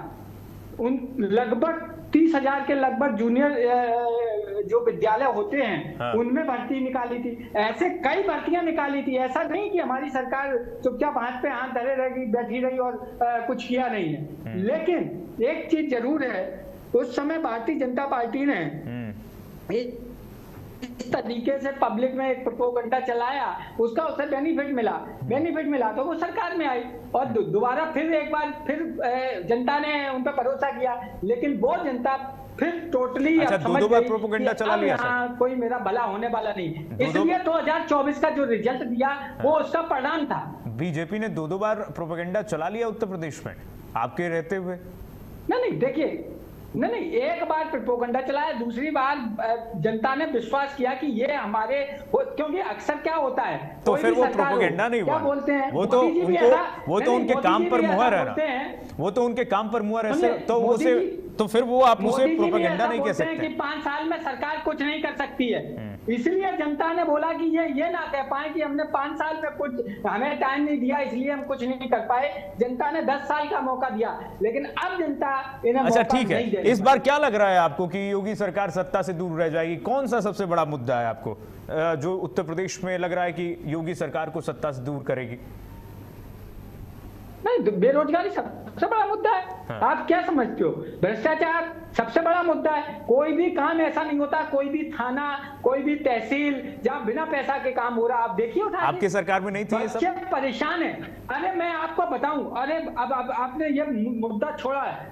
उन लगभग 30,000 के लगभग जूनियर जो विद्यालय होते हैं उनमें भर्ती निकाली थी। ऐसे कई भर्तियां निकाली थी। ऐसा नहीं कि हमारी सरकार चुपचाप हाथ पे हाथ धरे रही, बैठी रही और कुछ किया नहीं है। लेकिन एक चीज जरूर है, उस समय भारतीय जनता पार्टी ने इस तरीके से पब्लिक में एक प्रोपेगेंडा चलाया, उसका उसे बेनिफिट मिला तो वो सरकार में आई और दोबारा फिर एक बार फिर जनता ने उन पर भरोसा किया। लेकिन वो जनता फिर टोटली अच्छा, दो बार प्रोपेगेंडा चला लिया सर, कोई मेरा भला होने वाला नहीं, इसलिए 2024 का जो रिजल्ट दिया वो उसका परिणाम था। बीजेपी ने दो बार प्रोपेगेंडा चला लिया उत्तर प्रदेश में आपके रहते हुए। नहीं देखिए, नहीं एक बार प्रोपेगेंडा चलाया, दूसरी बार जनता ने विश्वास किया कि ये हमारे, क्योंकि अक्सर क्या होता है तो फिर वो प्रोपेगेंडा नहीं हुआ, क्या बोलते हैं वो तो उनके काम पर मुहर है ना, वो तो उनके काम पर मुहर है, तो उसे तो फिर वो आप उसे प्रोपेगेंडा नहीं कह सकते कि 5 साल में सरकार कुछ नहीं कर सकती है। इसलिए जनता ने बोला कि ये ना कह पाए कि हमने 5 साल में कुछ, हमें टाइम नहीं दिया इसलिए हम कुछ नहीं कर पाए। जनता ने 10 साल का मौका दिया, लेकिन अब जनता इन्हें अच्छा ठीक है, इस बार क्या लग रहा है आपको कि योगी सरकार सत्ता से दूर रह जाएगी? कौन सा सबसे बड़ा मुद्दा है आपको जो उत्तर प्रदेश में लग रहा है कि योगी सरकार को सत्ता से दूर करेगी? नहीं, बेरोजगारी सबसे बड़ा मुद्दा है। हाँ। आप क्या समझते हो? भ्रष्टाचार सबसे बड़ा मुद्दा है। कोई भी काम ऐसा नहीं होता, कोई भी थाना, कोई भी तहसील जहाँ बिना पैसा के काम हो रहा, आप देखिए आपकी सरकार में नहीं थी ये सब? परेशान है। अरे मैं आपको बताऊं, अरे अब आपने ये मुद्दा छोड़ा है,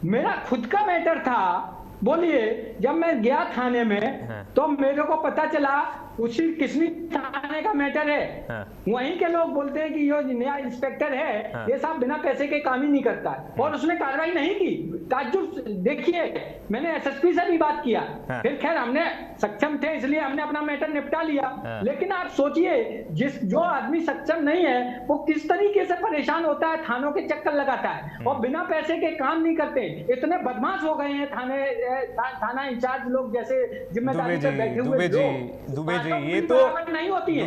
मेरा खुद का मैटर था। बोलिए, जब मैं गया थाने में तो मेरे को पता चला उसी किसनी थाने का मैटर है। वहीं के लोग बोलते हैं कि ये नया इंस्पेक्टर है, ये साहब बिना पैसे के काम ही नहीं करता है, और उसने कार्रवाई नहीं की। ताज्जुब देखिए, मैंने एसएसपी से भी बात किया, फिर खैर हमने सक्षम थे इसलिए हमने अपना मैटर निपटा लिया। लेकिन आप सोचिए, जो आदमी सक्षम नहीं है वो किस तरीके से परेशान होता है, थानों के चक्कर लगाता है और बिना पैसे के काम नहीं करते। इतने बदमाश हो गए हैं थाना इंचार्ज लोग, जैसे जिम्मेदारी पे बैठे हुए लोग। दुबे जी, ये तो नहीं होती है,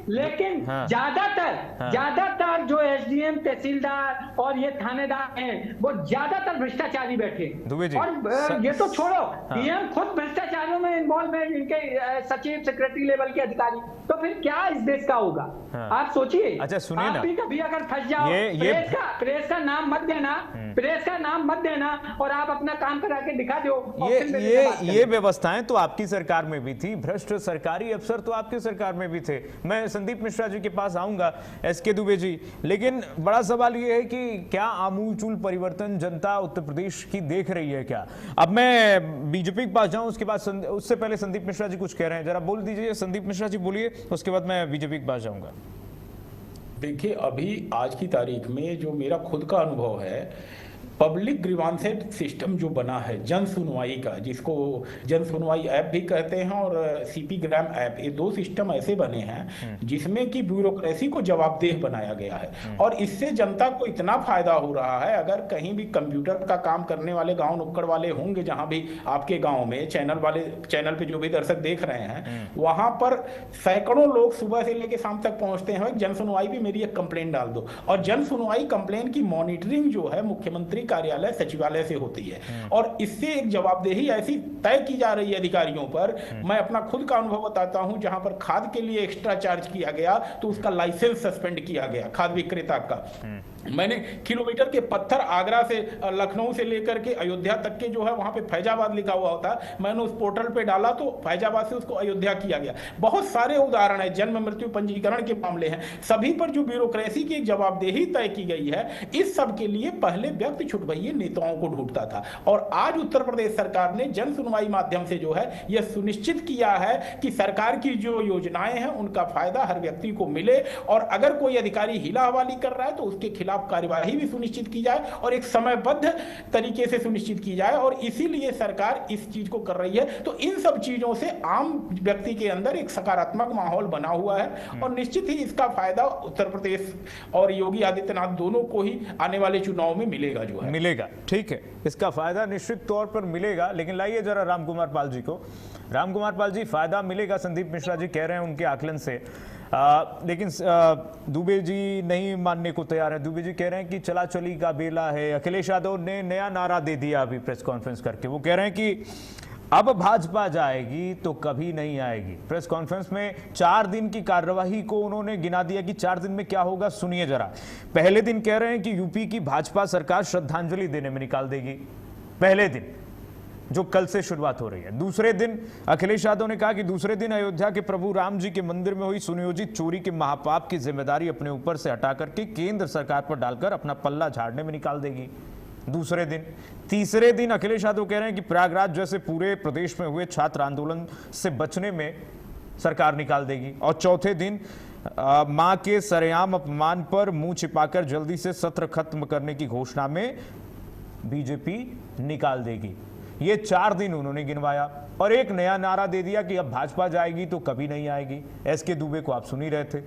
लेकिन ज्यादातर जो एसडीएम, तहसीलदार और ये थानेदार हैं वो ज्यादातर भ्रष्टाचारी बैठे। और ये तो छोड़ो, डीएम खुद भ्रष्टाचारियों में इन्वॉल्व है, इनके सचिव, सेक्रेटरी लेवल के अधिकारी। तो फिर क्या इस देश का होगा? आप सोचिए। अच्छा सुनिए ना, आप भी कभी अगर फंस जाओ, प्रेस का नाम मत देना, प्रेस का नाम मत देना, और आप अपना काम करा के दिखा दो। ये व्यवस्थाएं तो आपकी सरकार में भी थी, भ्रष्ट सरकारी अफसर तो आपकी सरकार में भी थे। मैं संदीप मिश्रा जी के पास आऊंगा, एसके दुबे जी, लेकिन बड़ा सवाल ये है कि क्या आमूलचूल परिवर्तन जनता उत्तर प्रदेश की देख रही है क्या? अब मैं बीजेपी के पास जाऊं, उसके बाद उससे पहले संदीप मिश्रा जी कुछ कह रहे हैं, जरा बोल दीजिए। संदीप मिश्रा जी बोलिए, उसके बाद मैं बीजेपी के पास जाऊंगा। देखिए, अभी आज की तारीख में जो मेरा खुद का अनुभव है, पब्लिक ग्रीवांसेस सिस्टम जो बना है जन सुनवाई का, जिसको जन सुनवाई ऐप भी कहते हैं और सीपी ग्राम ऐप, ये 2 सिस्टम ऐसे बने हैं जिसमें कि ब्यूरोक्रेसी को जवाबदेह बनाया गया है। और इससे जनता को इतना फायदा हो रहा है, अगर कहीं भी कंप्यूटर का काम करने वाले गांव नुक्कड़ वाले होंगे, जहां भी आपके गांव में चैनल पे जो भी दर्शक देख रहे हैं, वहां पर सैकड़ों लोग सुबह से लेकर शाम तक पहुंचते हैं, जन सुनवाई भी मेरी एक कंप्लेंट डाल दो। और जन सुनवाई कंप्लेंट की मॉनिटरिंग जो है मुख्यमंत्री कार्यालय, सचिवालय से होती है, और इससे एक जवाबदेही ऐसी तय की जा रही है अधिकारियों पर। मैं अपना खुद का अनुभव बताता हूं, जहां पर खाद के लिए एक्स्ट्रा चार्ज किया गया तो उसका लाइसेंस सस्पेंड किया गया खाद विक्रेता का। मैंने किलोमीटर के पत्थर आगरा से, लखनऊ से लेकर के अयोध्या तक के जो है वहां पे फैजाबाद लिखा हुआ होता है, मैंने उस पोर्टल पे डाला तो फैजाबाद से उसको अयोध्या किया गया। बहुत सारे उदाहरण है, जन्म मृत्यु पंजीकरण के मामले हैं, सभी पर जो ब्यूरोक्रेसी की एक जवाबदेही तय की गई है। इस सब के लिए पहले व्यक्ति छुटभइये नेताओं को ढूंढता था, और आज उत्तर प्रदेश सरकार ने जन सुनवाई माध्यम से जो है यह सुनिश्चित किया है कि सरकार की जो योजनाएं हैं उनका फायदा हर व्यक्ति को मिले, और अगर कोई अधिकारी हिला हवाली कर रहा है तो उसके खिलाफ कार्यवाही भी सुनिश्चित की जाए और एक समयबद्ध तरीके से सुनिश्चित की जाए। और इसीलिए सरकार इस चीज को कर रही है। तो इन सब चीजों से आम व्यक्ति के अंदर एक सकारात्मक माहौल बना हुआ है, और निश्चित ही इसका फायदा उत्तर प्रदेश और योगी आदित्यनाथ दोनों को ही आने वाले चुनाव में मिलेगा, जो है मिलेगा। ठीक है, इसका फायदा निश्चित तौर पर मिलेगा। लेकिन लाइए जरा राम कुमार पाल जी को। राम कुमार पाल जी, फायदा मिलेगा, संदीप मिश्रा जी कह रहे हैं उनके आकलन से, लेकिन दुबे जी नहीं मानने को तैयार है। दुबे जी कह रहे हैं कि चला चली का बेला है। अखिलेश यादव ने नया नारा दे दिया अभी प्रेस कॉन्फ्रेंस करके, वो कह रहे हैं कि अब भाजपा जाएगी तो कभी नहीं आएगी। प्रेस कॉन्फ्रेंस में 4 दिन की कार्यवाही को उन्होंने गिना दिया कि 4 दिन में क्या होगा, सुनिए जरा। पहले दिन कह रहे हैं कि यूपी की भाजपा सरकार श्रद्धांजलि देने में निकाल देगी, पहले दिन जो कल से शुरुआत हो रही है। दूसरे दिन अखिलेश यादव ने कहा कि दूसरे दिन अयोध्या के प्रभु राम जी के मंदिर में हुई सुनियोजित चोरी के महापाप की जिम्मेदारी अपने ऊपर से हटा करके केंद्र सरकार पर डालकर अपना पल्ला झाड़ने में निकाल देगी। दूसरे दिन, तीसरे दिन अखिलेश यादव कह रहे हैं कि प्रयागराज जैसे पूरे प्रदेश में हुए छात्र आंदोलन से बचने में सरकार निकाल देगी। और चौथे दिन मां के सरेआम अपमान पर मुंह छिपाकर जल्दी से सत्र खत्म करने की घोषणा में बीजेपी निकाल देगी। ये 4 दिन उन्होंने गिनवाया और एक नया नारा दे दिया कि अब भाजपा जाएगी तो कभी नहीं आएगी। एसके दुबे को आप सुन ही रहे थे।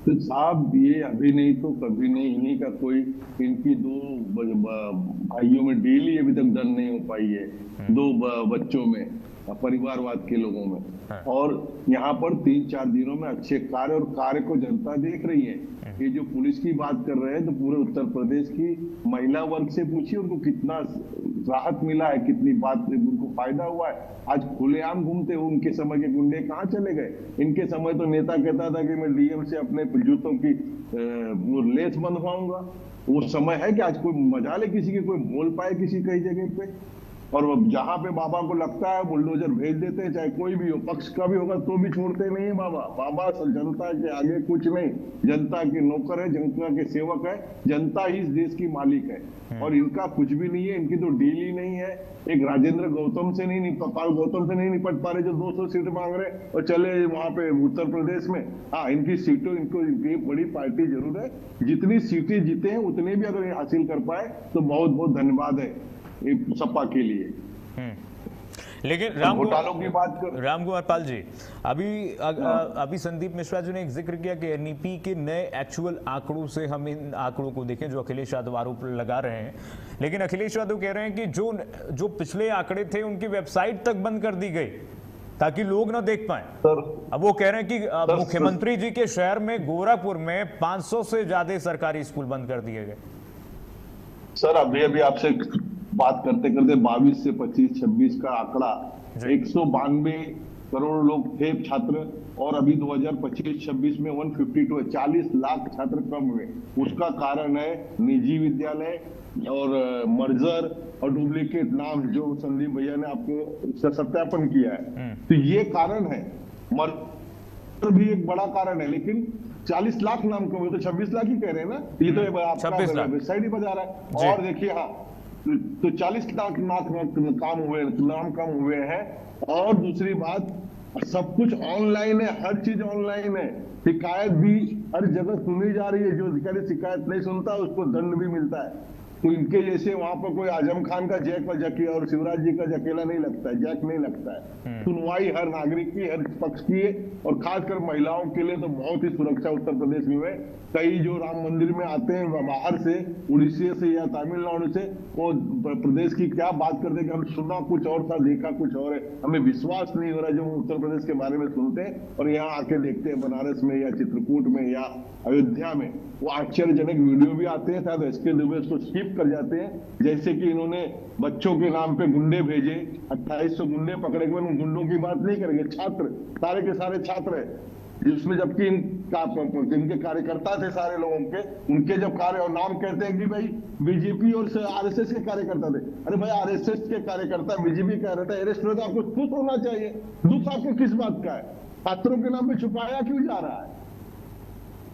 तो साहब ये अभी नहीं तो कभी नहीं, इन्हीं का कोई, इनकी 2 भाइयों में डेली अभी तक दर नहीं हो पाई है, 2 बच्चों में, परिवारवाद के लोगों में। और यहाँ पर 3-4 दिनों में अच्छे कार्य, और कार्य को जनता देख रही है। ये जो पुलिस की बात कर रहे हैं तो पूरे उत्तर प्रदेश की महिला वर्ग से पूछिए उनको कितना राहत मिला है, कितनी बात उनको फायदा हुआ है। आज खुलेआम घूमते हुए उनके समय के गुंडे कहाँ चले गए? इनके समय तो नेता कहता था कि मैं डीएम से अपने जूतों की लेस बंधवाऊंगा। वो समय है कि आज कोई मजाल है किसी के, कोई बोल पाए किसी कई जगह पे? और जहां पे बाबा को लगता है बुलडोजर भेज देते हैं, चाहे कोई भी हो, पक्ष का भी होगा तो भी छोड़ते नहीं है बाबा। बाबा जनता के आगे कुछ नहीं, जनता के नौकर है, जनता के सेवक है, जनता ही इस देश की मालिक है। और इनका कुछ भी नहीं है, इनकी तो डील ही नहीं है। एक राजेंद्र गौतम से नहीं निपट पा रहे जो 200 सीट मांग रहे और चले वहां पे उत्तर प्रदेश में। हाँ, इनकी सीटों, इनको इनकी बड़ी पार्टी जरूर है, जितनी सीटें जीते हैं उतनी भी अगर हासिल कर पाए तो बहुत बहुत धन्यवाद है सपा के लिए। लेकिन घोटालों की बात कर रामकुमार पाल जी, अभी संदीप मिश्रा जी ने एक जिक्र किया कि एनईपी के नए एक्चुअल आंकड़ों से हम इन आंकड़ों को देखें जो अखिलेश यादव आरोप लगा रहे हैं। लेकिन अखिलेश यादव कह रहे हैं कि जो पिछले आंकड़े थे उनकी वेबसाइट तक बंद कर दी गई ताकि लोग ना देख पाए। अब वो कह रहे हैं कि मुख्यमंत्री जी के शहर में गोरखपुर में 500 से ज्यादा सरकारी स्कूल बंद कर दिए गए। सर अभी आपसे बात करते करते 22 से 25-26 का आंकड़ा 192 करोड़ लोग थे छात्र, और अभी 2025-26 में 152 है, 40 लाख छात्र कम हुए। उसका कारण है निजी विद्यालय और मर्जर और डुप्लीकेट नाम जो संदीप भैया ने आपको सत्यापन किया है। तो ये कारण है, मर्जर भी एक बड़ा कारण है। लेकिन 40 लाख नाम कम हुए तो 26 लाख ही कह रहे हैं ना, ये तो आपका वेबसाइट ही बता रहा है। और देखिए, हाँ, तो 40 लाख नाम कम हुए हैं। और दूसरी बात, सब कुछ ऑनलाइन है, हर चीज ऑनलाइन है। शिकायत भी हर जगह सुनी जा रही है, जो अधिकारी शिकायत नहीं सुनता उसको दंड भी मिलता है। तो इनके जैसे वहां पर कोई आजम खान का जैक और शिवराज जी का जकेला नहीं लगता है, जैक नहीं लगता है। सुनवाई हर नागरिक की, हर पक्ष की है, और खासकर महिलाओं के लिए तो बहुत ही सुरक्षा उत्तर प्रदेश में। कई जो राम मंदिर में आते हैं बाहर से, उड़ीसा से या तमिलनाडु से, वो प्रदेश की क्या बात करते हैं कि हम सुना कुछ और था, देखा कुछ और है। हमें विश्वास नहीं हो रहा जो उत्तर प्रदेश के बारे में सुनते हैं और यहाँ आके देखते हैं बनारस में या चित्रकूट में या अयोध्या में। वो आश्चर्यजनक वीडियो भी आते हैं, शायद एसके दुबे उसको स्किप कर जाते हैं। जैसे कि इन्होंने बच्चों के नाम पे गुंडे भेजे, 2800 गुंडे पकड़े गए। उन गुंडों की बात नहीं करेंगे, छात्र, सारे के सारे छात्र है, जिसमें जबकि जिनके कार्यकर्ता थे सारे लोगों के, उनके जब कार्य और नाम कहते हैं कि भाई बीजेपी और आरएसएस के कार्यकर्ता थे। अरे भाई, आरएसएस के कार्यकर्ता बीजेपी कार्यकर्ता अरेस्ट हुए तो आपको खुश होना चाहिए। दुख आपको किस बात का है? छात्रों के नाम पे छुपाया क्यों जा रहा है?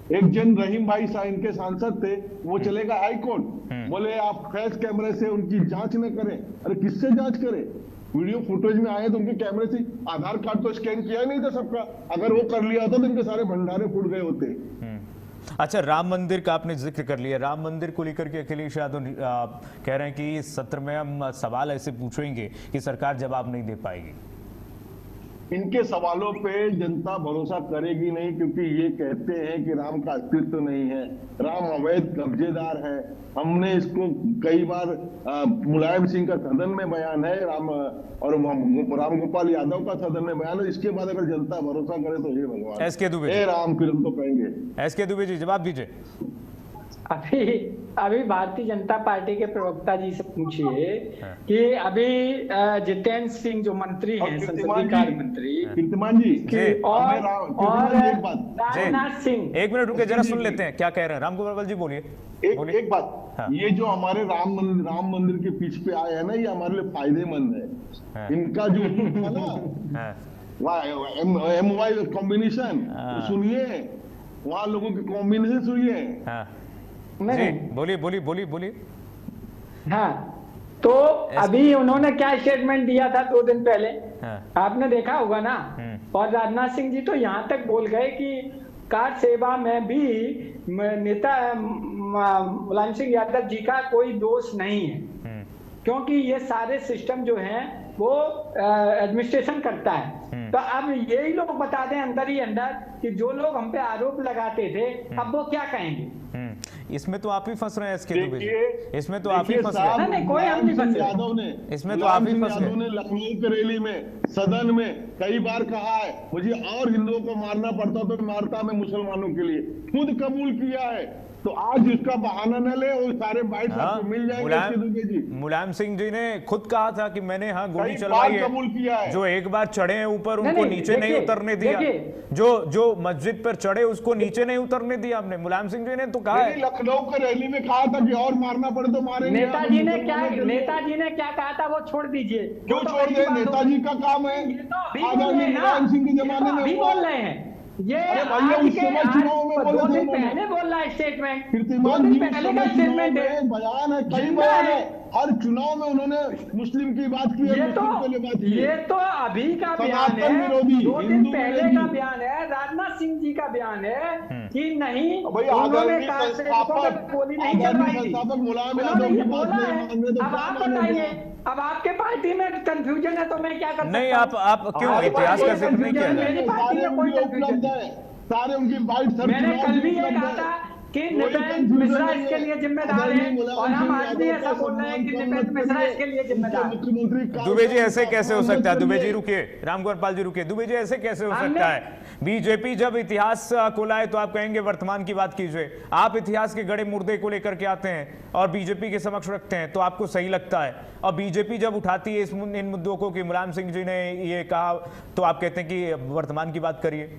एक जन रहीम भाई साहब इनके सांसद थे, वो चले गए हाई कोर्ट, बोले आप फ्लैश कैमरे से उनकी जांच न करें। अरे किससे जांच करें? वीडियो फुटेज में आए तो उनके कैमरे से आधार कार्ड तो स्कैन किया नहीं था सबका। अगर वो कर लिया होता तो इनके सारे भंडारे फूट गए होते। अच्छा, राम मंदिर का आपने जिक्र कर लिया। राम मंदिर को लेकर के अखिलेश यादव कह रहे हैं कि इस सत्र में हम सवाल ऐसे पूछेंगे कि सरकार जवाब नहीं दे पाएगी। इनके सवालों पे जनता भरोसा करेगी नहीं, क्योंकि ये कहते हैं कि राम का अस्तित्व नहीं है, राम अवैध कब्जेदार है। हमने इसको कई बार मुलायम सिंह का सदन में बयान है, राम राम गोपाल यादव का सदन में बयान है। इसके बाद अगर जनता भरोसा करे तो हे भगवान, एसके दुबे, हे राम, फिर हम तो कहेंगे। एसके दुबे जी जवाब दीजिए। अभी भारतीय जनता पार्टी के प्रवक्ता जी से पूछिए कि अभी जितेंद्र सिंह जो मंत्री हैं, संसदीय कार्य मंत्री कीर्तिमान जी, और राजनाथ सिंह, एक मिनट रुके, जरा सुन लेते हैं क्या कह रहे हैं। रामगोपाल जी बोलिए। एक बात, हाँ। ये जो हमारे राम मंदिर के पीछे पे आए हैं ना, ये हमारे लिए फायदेमंद है। हाँ। इनका जो ना MY कॉम्बिनेशन सुनिए, वहां लोगों के कॉम्बिनेशन सुनिए। जी बोलिए बोलिए बोलिए बोलिए। हाँ, तो अभी उन्होंने क्या स्टेटमेंट दिया था 2 दिन पहले, आपने देखा होगा ना। और राजनाथ सिंह जी तो यहाँ तक बोल गए कि कार सेवा में भी नेता मुलायम सिंह यादव जी का कोई दोष नहीं है, क्योंकि ये सारे सिस्टम जो हैं वो एडमिनिस्ट्रेशन करता है। तो अब यही लोग बता दें अंदर ही अंदर कि जो लोग हम पे आरोप लगाते थे अब वो क्या कहेंगे। इसमें तो आप ही फंस रहे हैं इसके दुबे जी, इसमें तो आप ही फंस रहे हैं। नहीं, कोई हम नहीं फंस रहे। यादव ने इसमें तो आप ही फंस रहे हैं। लखनऊ की रैली में सदन में कई बार कहा है मुझे और हिंदुओं को मारना पड़ता तो मारता मैं मुसलमानों के लिए, खुद कबूल किया है। तो आज इसका बहाना न ले और सारे बाइट आपको मिल जाएंगे। मुलायम सिंह जी ने खुद कहा था कि मैंने गोली चलवाई है, कबूल किया है। जो एक बार चढ़े हैं ऊपर उनको नीचे नहीं उतरने दिया, जो मस्जिद पर चढ़े उसको नीचे नहीं उतरने दिया हमने। मुलायम सिंह जी ने तो कहा है, लखनऊ की रैली में कहा था कि और मारना पड़े तो मारेंगे। नेताजी ने क्या कहा था वो छोड़ दीजिए, क्यों छोड़ दे, नेताजी का काम है। आदरणीय मुलायम सिंह के जमाने में बोल रहे हैं ये उस समय चुनाव में 2 दिन पहले बोल रहा है स्टेटमेंट, कीर्तिमान जी पहले का स्टेटमेंट है, बयान है, कई बयान है। हर चुनाव में उन्होंने मुस्लिम की बात की है, ये तो अभी का बयान है, 2 दिन पहले का बयान है, राजनाथ सिंह जी का बयान है कि नहीं उन्होंने गोली नहीं चलवाई थी। अब आप बताइए, अब आपके पार्टी में कंफ्यूजन है तो मैं क्या कर सकता हूं? नहीं, आप क्यों इतिहास का जिक्र नहीं किया? मेरी पार्टी में कोई कंफ्यूजन है, सारे उनकी बाइट। मैंने कल भी ये कहा था कि नृपेंद्र मिश्रा इसके लिए जिम्मेदार है, और हम आज भी ऐसा बोल रहे हैं कि नृपेंद्र मिश्रा इसके लिए जिम्मेदार है। दुबे जी ऐसे कैसे हो सकता है? दुबे जी रुकिए, रामकुमार पाल जी रुकिए। दुबे जी ऐसे कैसे हो सकता है? बीजेपी जब इतिहास को लाए तो आप कहेंगे वर्तमान की बात कीजिए, आप इतिहास के गड़े मुर्दे को लेकर के आते हैं और बीजेपी के समक्ष रखते हैं तो आपको सही लगता है, और बीजेपी जब उठाती है इन मुद्दों को कि मुलायम सिंह जी ने ये कहा तो आप कहते हैं कि वर्तमान की बात करिए।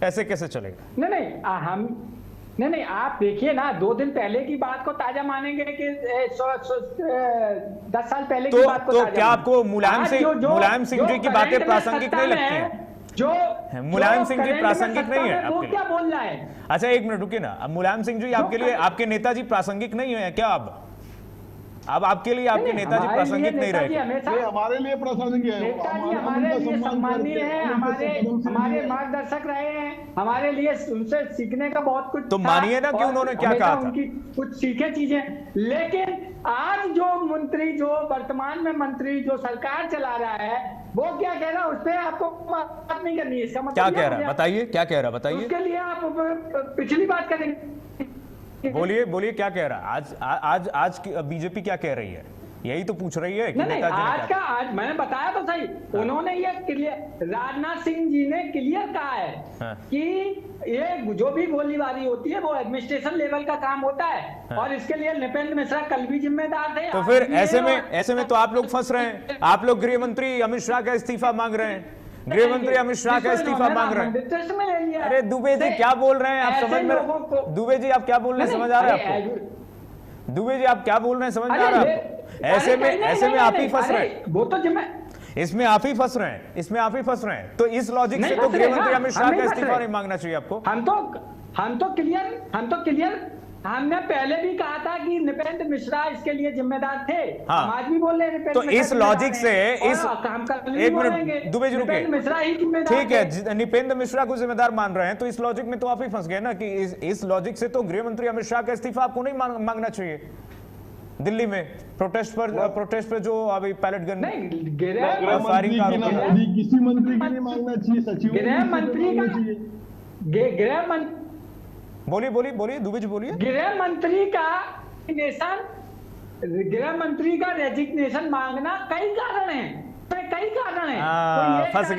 ऐसे कैसे चलेगा? नहीं, आप देखिए ना, 2 दिन पहले की बात को ताजा मानेंगे कि 10 साल पहले की बात को? तो क्या आपको मुलायम सिंह जी की बातें प्रासंगिक नहीं लगती हैं? जो मुलायम सिंह जी प्रासंगिक नहीं है वो आपके क्या बोल रहा है? अच्छा एक मिनट रुकिए ना, अब मुलायम सिंह जी आपके लिए, आपके नेताजी प्रासंगिक नहीं है क्या? अब आपके लिए आपके नेताजी प्रासंगिक नहीं रहे? हमारे लिए प्रासंगिक है, नेताजी हमारे लिए सम्मानीय है, हमारे मार्गदर्शक रहे हैं, हमारे लिए उनसे सीखने का बहुत कुछ। तो मानिए ना कि उन्होंने क्या कहा था, उनकी कुछ सीखे चीजें। लेकिन आज जो मंत्री, जो वर्तमान में मंत्री जो सरकार चला रहा है, वो क्या कह रहा है उस पर आपको बात नहीं करनी है। इसका मतलब क्या कह रहा है बताइए, क्या कह रहा है बताइए। उसके लिए आप पिछली बात करेंगे। बोलिए क्या कह रहा है? आज बीजेपी क्या कह रही है, यही तो पूछ रही है कि नहीं, आज मैंने बताया तो सही। उन्होंने ये क्लियर, राजनाथ सिंह जी ने क्लियर कहा है कि ये जो भी गोलीबारी होती है वो एडमिनिस्ट्रेशन लेवल का काम होता है, और इसके लिए नृपेंद्र मिश्रा कल भी जिम्मेदार थे। तो फिर ऐसे में तो आप लोग फंस रहे हैं। आप लोग गृह मंत्री अमित शाह का इस्तीफा मांग रहे हैं, गृह मंत्री अमित शाह का इस्तीफा मांग रहे हैं। अरे दुबे जी क्या बोल रहे हैं आप? समझ में, दुबे जी आप क्या बोल रहे हैं समझ आ रहा है आपको? दुबे जी आप क्या बोल रहे हैं समझ में आ रहा है आपको? ऐसे में आप ही फंस रहे हैं। वो तो इसमें आप ही फंस रहे हैं। तो इस लॉजिक से तो गृह मंत्री अमित शाह का इस्तीफा नहीं मांगना चाहिए आपको। हम तो क्लियर हमने पहले भी कहा था कि नृपेंद्र मिश्रा इसके लिए जिम्मेदार थे। हम आज भी बोल रहे हैं। तो इस लॉजिक से एक मिनट दुबे जी रुकिए, मिश्रा ही जिम्मेदार, ठीक है, नृपेंद्र मिश्रा को जिम्मेदार मान रहे हैं, तो इस लॉजिक में तो आप ही फंस गए ना कि इस लॉजिक से तो गृह मंत्री अमित शाह का इस्तीफा आपको नहीं मांगना चाहिए। दिल्ली में प्रोटेस्ट पर जो अभी पैलेट गन फायरिंग का किसी मंत्री की नहीं मांगना चाहिए, सचिव गृह मंत्री बोलिए दुबे जी बोलिए। गृह मंत्री का रेजिग्नेशन मांगना कई कारण है। फंस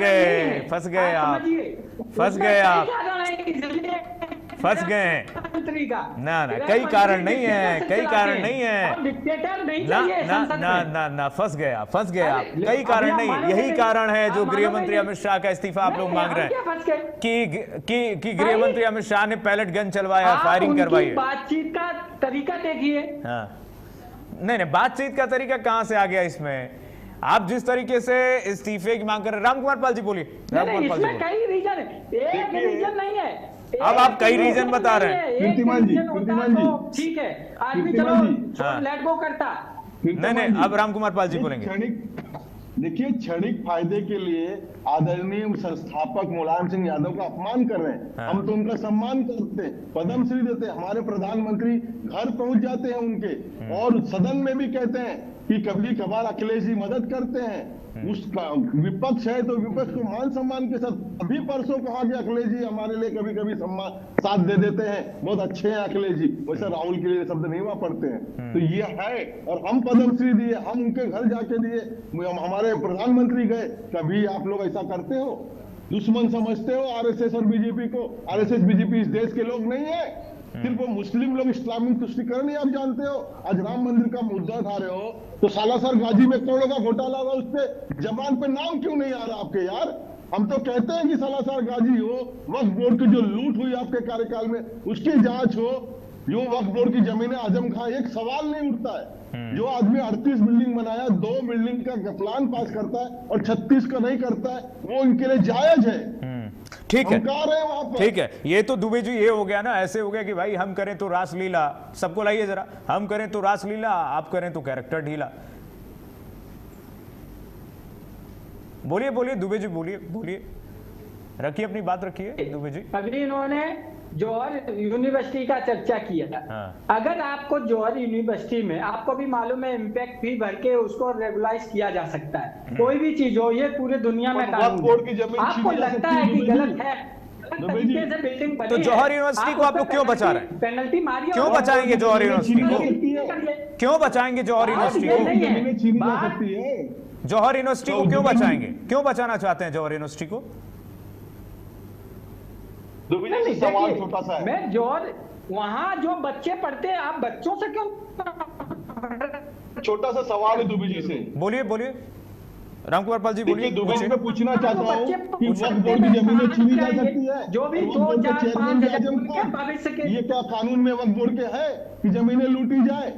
गए मंत्री का ना कई कारण नहीं है, डिक्टेटर नहीं चाहिए ना फंस गया कई कारण नहीं, यही कारण है जो गृह मंत्री अमित शाह का इस्तीफा आप लोग मांग रहे हैं कि गृह मंत्री अमित शाह ने पैलेट गन चलवाया, फायरिंग करवाई। बातचीत का तरीका देखिए। नहीं, बातचीत का तरीका कहां से आ गया इसमें? आप जिस तरीके से इस्तीफे की मांग कर रहे हैं। रामकुमार पाल जी बोलिए। इसमें कई रीजन है, एक रीजन नहीं है। अब आप कई रीजन बता रहे हैं। कीर्तिमान जी, ठीक है, आदमी चलो लेट गो करता। नहीं, अब राम कुमार पाल जी बोलेंगे। देखिए, क्षणिक फायदे के लिए आदरणीय संस्थापक मुलायम सिंह यादव का अपमान कर रहे हैं। हम तो उनका सम्मान करते हैं, पद्म श्री देते हैं। हमारे प्रधानमंत्री घर पहुंच जाते हैं उनके, और सदन में भी कहते हैं कि कभी कभार अखिलेश जी मदद करते हैं। उसका विपक्ष है तो विपक्ष को मान सम्मान के साथ। अभी परसों कहा कि अखिलेश जी हमारे लिए कभी कभी सम्मान साथ दे देते हैं, बहुत अच्छे हैं अखिलेश जी। वैसे राहुल के लिए शब्द नहीं वापरते हैं। तो ये है, और हम पद्म श्री दिए, हम उनके घर जाके दिए, हमारे प्रधानमंत्री गए। कभी आप लोग ऐसा करते हो? दुश्मन समझते हो आरएसएस और बीजेपी को? आरएसएस बीजेपी इस देश के लोग नहीं है, सिर्फ वो मुस्लिम लोग इस्लामिक तुष्टिकरण ही आप जानते हो। आज राम मंदिर का मुद्दा उठा रहे हो तो सालासर गाजी में करोड़ों का घोटाला हुआ, उस पे जबान पे नाम क्यों नहीं आ रहा आपके? यार, हम तो कहते हैं कि सालासर गाजी हो, वक्फ बोर्ड की जो लूट हुई आपके कार्यकाल में उसकी जांच हो, जो वक्फ बोर्ड की जमीनें आजम खां, एक सवाल नहीं उठता है। जो आदमी 38 बिल्डिंग बनाया, 2 बिल्डिंग का प्लान पास करता है और 36 का नहीं करता है, वो इनके लिए जायज है। ठीक है, ठीक है। ये तो दुबे जी ये हो गया ना, ऐसे हो गया कि भाई हम करें तो रासलीला, सबको लाइए जरा, हम करें तो रासलीला, आप करें तो कैरेक्टर ढीला। बोलिए बोलिए दुबे जी, बोलिए बोलिए, रखिए अपनी बात, रखिए दुबे जी। अभी इन्होंने जौहर यूनिवर्सिटी का चर्चा किया। अगर आपको जौहर यूनिवर्सिटी में, आपको भी मालूम है, इम्पैक्ट फी भर के उसको रेगुलाइज किया जा सकता है। कोई भी चीज हो, ये पूरे दुनिया में कानून है। आपको लगता है कि गलत है तरीके से बिल्डिंग बनी, तो जौहर यूनिवर्सिटी को आप लोग क्यों बचा रहे हैं? पेनल्टी मारिए। क्यों बचाएंगे जौहर यूनिवर्सिटी को? क्यों बचाएंगे जौहर यूनिवर्सिटी को? जौहर यूनिवर्सिटी को क्यों बचाएंगे? क्यों बचाना चाहते हैं जौहर यूनिवर्सिटी को? सवाल छोटा सा है। मैं जौहर, वहां जो बच्चे पढ़ते हैं, आप बच्चों से क्यों? छोटा सा सवाल है दुबे जी से। बोलिए बोलिए, रामकुमार पाल जी बोलिए। दुबे जी से पूछना चाहता हूँ कि वक्फ बोर्ड की जमीनें छीनी जा सकती है, जो भी 2, 4, 5 ये क्या कानून में वक्फ बोर्ड के है कि जमीनें लूटी जाए?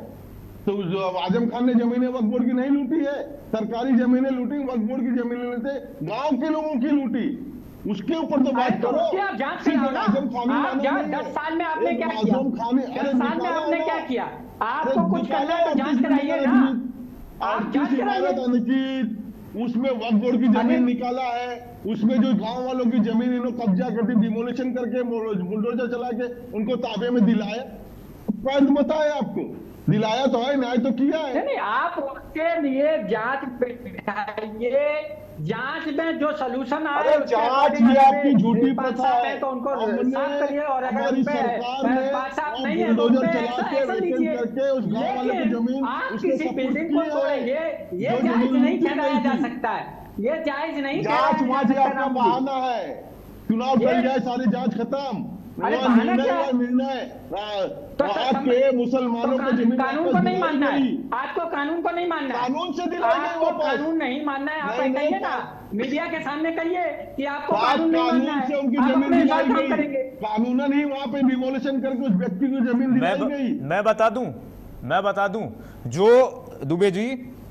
तो आजम खान ने जमीनें वक्फ बोर्ड की नहीं लूटी है, सरकारी जमीनें लूटी, वक्फ बोर्ड की जमीनें लेते गांव के लोगों की लूटी। उसके ऊपर तो बात करो। आप जांच कराओ ना। आप 10 साल में आपने क्या किया? 10 साल में आपने क्या किया? आपको कुछ करना है तो जांच कराइए ना। आप जांच कराइए। उसमें वक्फ बोर्ड की जमीन निकाला है, उसमें जो गांव वालों की जमीन इन्होंने कब्जा करके डिमोलिशन करके बुलडोजर चला के उनको ताबे में दिलाया। पॉइंट बताया आपको, दिलाया तो है, न्याय तो किया है। नहीं, आप उसके लिए जांच बिठाइए, जांच में जो सलूशन आए, जांच ये आपकी झूठी प्रथा है तो उनको साफ करिए। और अगर उन पे साफ नहीं है तो ऐसा लीजिए। लेकिन आप किसी बिल्डिंग को तोड़ेंगे, ये जायज नहीं ठहराया जा सकता है। ये जायज नहीं, जांच आपका बहाना है। चुनाव कर जाए, सारी जांच खत्म। निर्णय आपके मुसलमानों को जमीन कानून को नहीं मानना है, आपको कानून को नहीं मानना है, कानून से दिलाई गई वो कानून नहीं मानना है। आप कहिए ना, मीडिया के सामने कहिए कि आपको कानून नहीं मानना है, से उनकी जमीन दिलाई गई। कानूनन ही वहां पे डिमोलिशन करके उस व्यक्ति को जमीन दिलाई गई। मैं बता दूं, जो दुबे जी,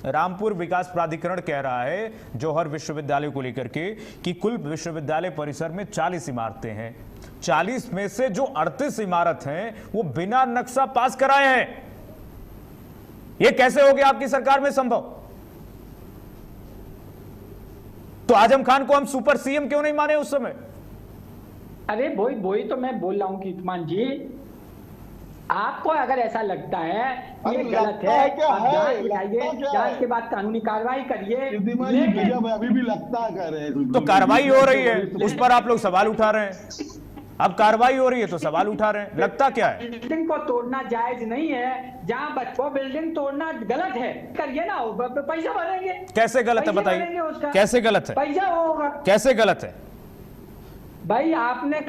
रामपुर विकास प्राधिकरण कह रहा है जौहर विश्वविद्यालय को लेकर के कि कुल विश्वविद्यालय परिसर में 40 इमारतें हैं, 40 में से जो 38 इमारत हैं वो बिना नक्शा पास कराए हैं। ये कैसे हो गया आपकी सरकार में संभव? तो आजम खान को हम सुपर सीएम क्यों नहीं माने उस समय? अरे वही तो मैं बोल रहा हूं कि कीर्तिमान जी, आपको अगर ऐसा लगता है ये गलत है, आप जांच कराइए, जांच के बाद कानूनी कार्रवाई करिए। अभी भी लगता कह रहे हैं तो कार्रवाई हो रही है, उस पर आप लोग सवाल उठा रहे हैं। अब कार्रवाई हो रही है तो सवाल उठा रहे हैं, लगता क्या है? बिल्डिंग को तोड़ना जायज नहीं है, जहां बच्चों बिल्डिंग तोड़ना गलत है, करिए ना, पैसा भरेंगे। कैसे गलत है बताइए, कैसे गलत है? पैसा होगा, कैसे गलत है भाई? आपने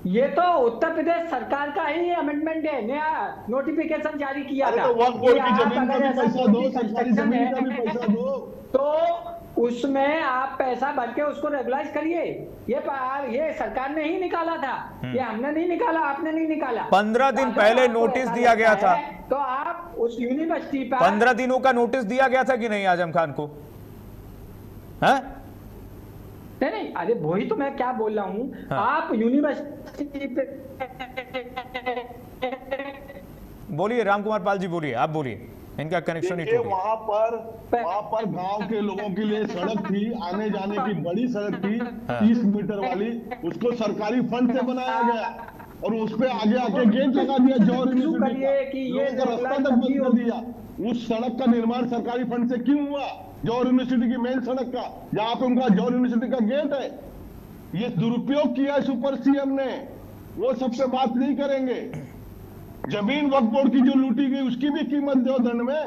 ये तो उत्तर प्रदेश सरकार का ही अमेंडमेंट है, नया नोटिफिकेशन जारी किया था। तो उसमें आप पैसा भर के उसको रेगुलाइज करिए। ये सरकार ने ही निकाला था, ये हमने नहीं निकाला, आपने नहीं निकाला। 15 दिन पहले नोटिस दिया गया था, तो आप उस यूनिवर्सिटी पर 15 दिनों का नोटिस दिया गया था कि नहीं आजम खान को? है नहीं, अरे वही तो मैं क्या बोल रहा हूँ। हाँ। आप यूनिवर्सिटी पे बोलिए, राम कुमार पाल जी बोलिए, आप बोलिए, इनका कनेक्शन ही टूट गया। वहां पर गांव के लोगों के लिए सड़क थी, आने जाने की बड़ी सड़क थी, हाँ। 30 मीटर वाली, उसको सरकारी फंड से बनाया गया और उस पे आगे आके गेट लगा दिया जौहर यूनिवर्सिटी का, लोगों का रास्ता तक बंद कर दिया। उस सड़क का निर्माण सरकारी फंड से क्यों हुआ? जौहर यूनिवर्सिटी की मेन सड़क का, जहाँ पे उनका जौहर यूनिवर्सिटी का गेट है। ये दुरुपयोग किया सुपर सीएम ने, वो सबसे बात नहीं करेंगे। जमीन वक्फ बोर्ड की जो लूटी गई उसकी भी कीमत दो दंड में,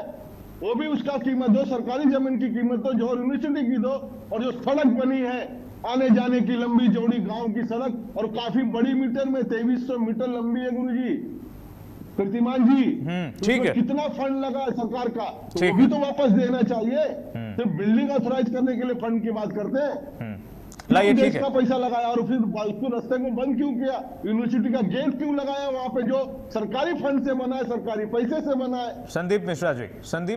वो भी उसका कीमत दो, सरकारी जमीन की कीमत तो जौहर यूनिवर्सिटी की दो। और जो सड़क बनी है आने जाने की लंबी चौड़ी गांव की सड़क, और काफी बड़ी मीटर में 2300 मीटर लंबी है गुरुजी, कीर्तिमान जी। ठीक है, कितना फंड लगा सरकार का, तो वो भी तो वापस देना चाहिए। सिर्फ बिल्डिंग ऑथराइज करने के लिए फंड की बात करते हैं। लाइए, देश ठीक है। का पैसा लगाया और फिर उसको रास्ते को बंद क्यों किया? यूनिवर्सिटी का गेट क्यों लगाया वहां पे जो सरकारी फंड से बना है, सरकारी पैसे से बना है? संदीप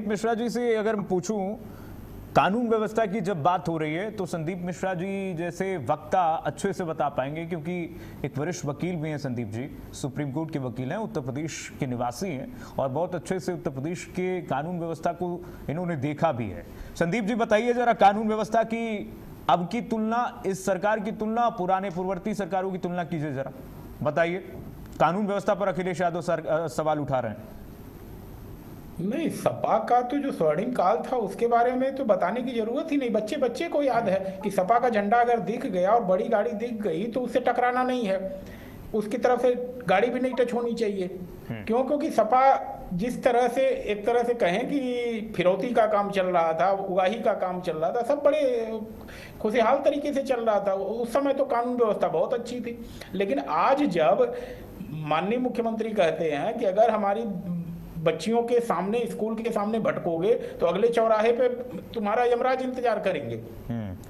मिश्रा जी से अगर मैं पूछूं, कानून व्यवस्था की जब बात हो रही है तो संदीप मिश्रा जी जैसे वक्ता अच्छे से बता पाएंगे, क्योंकि एक वरिष्ठ वकील भी हैं संदीप जी, सुप्रीम कोर्ट के वकील हैं, उत्तर प्रदेश के निवासी हैं और बहुत अच्छे से उत्तर प्रदेश के कानून व्यवस्था को इन्होंने देखा भी है। संदीप जी बताइए जरा, कानून व्यवस्था की अब की तुलना, इस सरकार की तुलना पुराने पूर्ववर्ती सरकारों की तुलना कीजिए जरा, बताइए। कानून व्यवस्था पर अखिलेश यादव सवाल उठा रहे हैं। नहीं, सपा का तो जो स्वर्णिम काल था उसके बारे में तो बताने की जरूरत ही नहीं। बच्चे बच्चे को याद है कि सपा का झंडा अगर दिख गया और बड़ी गाड़ी दिख गई तो उससे टकराना नहीं है, उसकी तरफ से गाड़ी भी नहीं टच होनी चाहिए। क्यों? क्योंकि सपा जिस तरह से, एक तरह से कहें कि फिरौती का काम चल रहा था, उगाही का काम चल रहा था, सब बड़े खुशहाल तरीके से चल रहा था। उस समय तो कानून व्यवस्था बहुत अच्छी थी। लेकिन आज जब माननीय मुख्यमंत्री कहते हैं कि अगर हमारी बच्चियों के सामने, स्कूल के सामने भटकोगे तो अगले चौराहे पे तुम्हारा यमराज इंतजार करेंगे।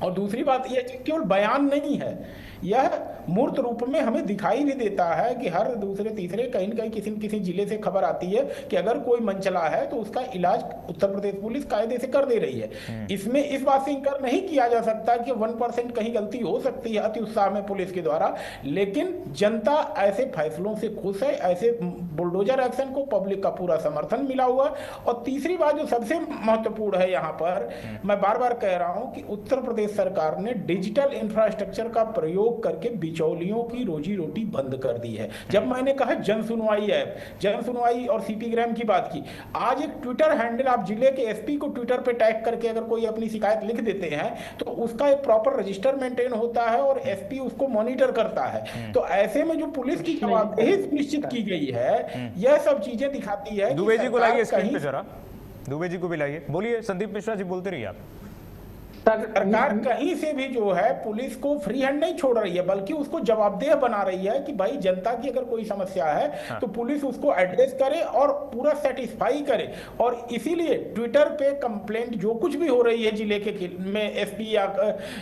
और दूसरी बात यह केवल बयान नहीं है, यह मूर्त रूप में हमें दिखाई भी देता है कि हर दूसरे तीसरे कहीं न कहीं किसी न किसी जिले से खबर आती है कि अगर कोई मनचला है तो उसका इलाज उत्तर प्रदेश पुलिस कायदे से कर दे रही है। इसमें इस बात से इंकार नहीं किया जा सकता कि 1% कहीं गलती हो सकती है अति उत्साह में पुलिस के द्वारा, लेकिन जनता ऐसे फैसलों से खुश है, ऐसे बुलडोजर एक्शन को पब्लिक का पूरा समर्थन मिला हुआ। और तीसरी बात जो सबसे महत्वपूर्ण है यहाँ पर, मैं बार बार कह रहा हूं कि उत्तर प्रदेश सरकार ने डिजिटल इंफ्रास्ट्रक्चर का प्रयोग करके बिचौलियों की रोजी रोटी बंद कर दी है। जब मैंने कहा जन सुनवाई ऐप, जन सुनवाई और सीपी ग्राम की बात की, आज एक ट्विटर हैंडल, आप जिले के एसपी को ट्विटर पे टैग करके अगर कोई अपनी शिकायत लिख देते हैं तो उसका एक प्रॉपर रजिस्टर मेंटेन होता है और एसपी उसको मॉनिटर करता है। तो ऐसे में जो पुलिस की जवाबदेही सुनिश्चित की गई है, यह सब चीजें दिखाती है। दुबे जी को लाइए स्क्रीन पे जरा, दुबे जी को भी लाइए। बोलिए संदीप मिश्रा जी, बोलते रहिए आप। सरकार कहीं से भी जो है पुलिस को फ्री हैंड नहीं छोड़ रही है, बल्कि उसको जवाबदेह बना रही है कि भाई जनता की अगर कोई समस्या है तो पुलिस उसको एड्रेस करे और पूरा सेटिस्फाई करे। और इसीलिए ट्विटर पे कंप्लेंट जो कुछ भी हो रही है जिले के में एसपी या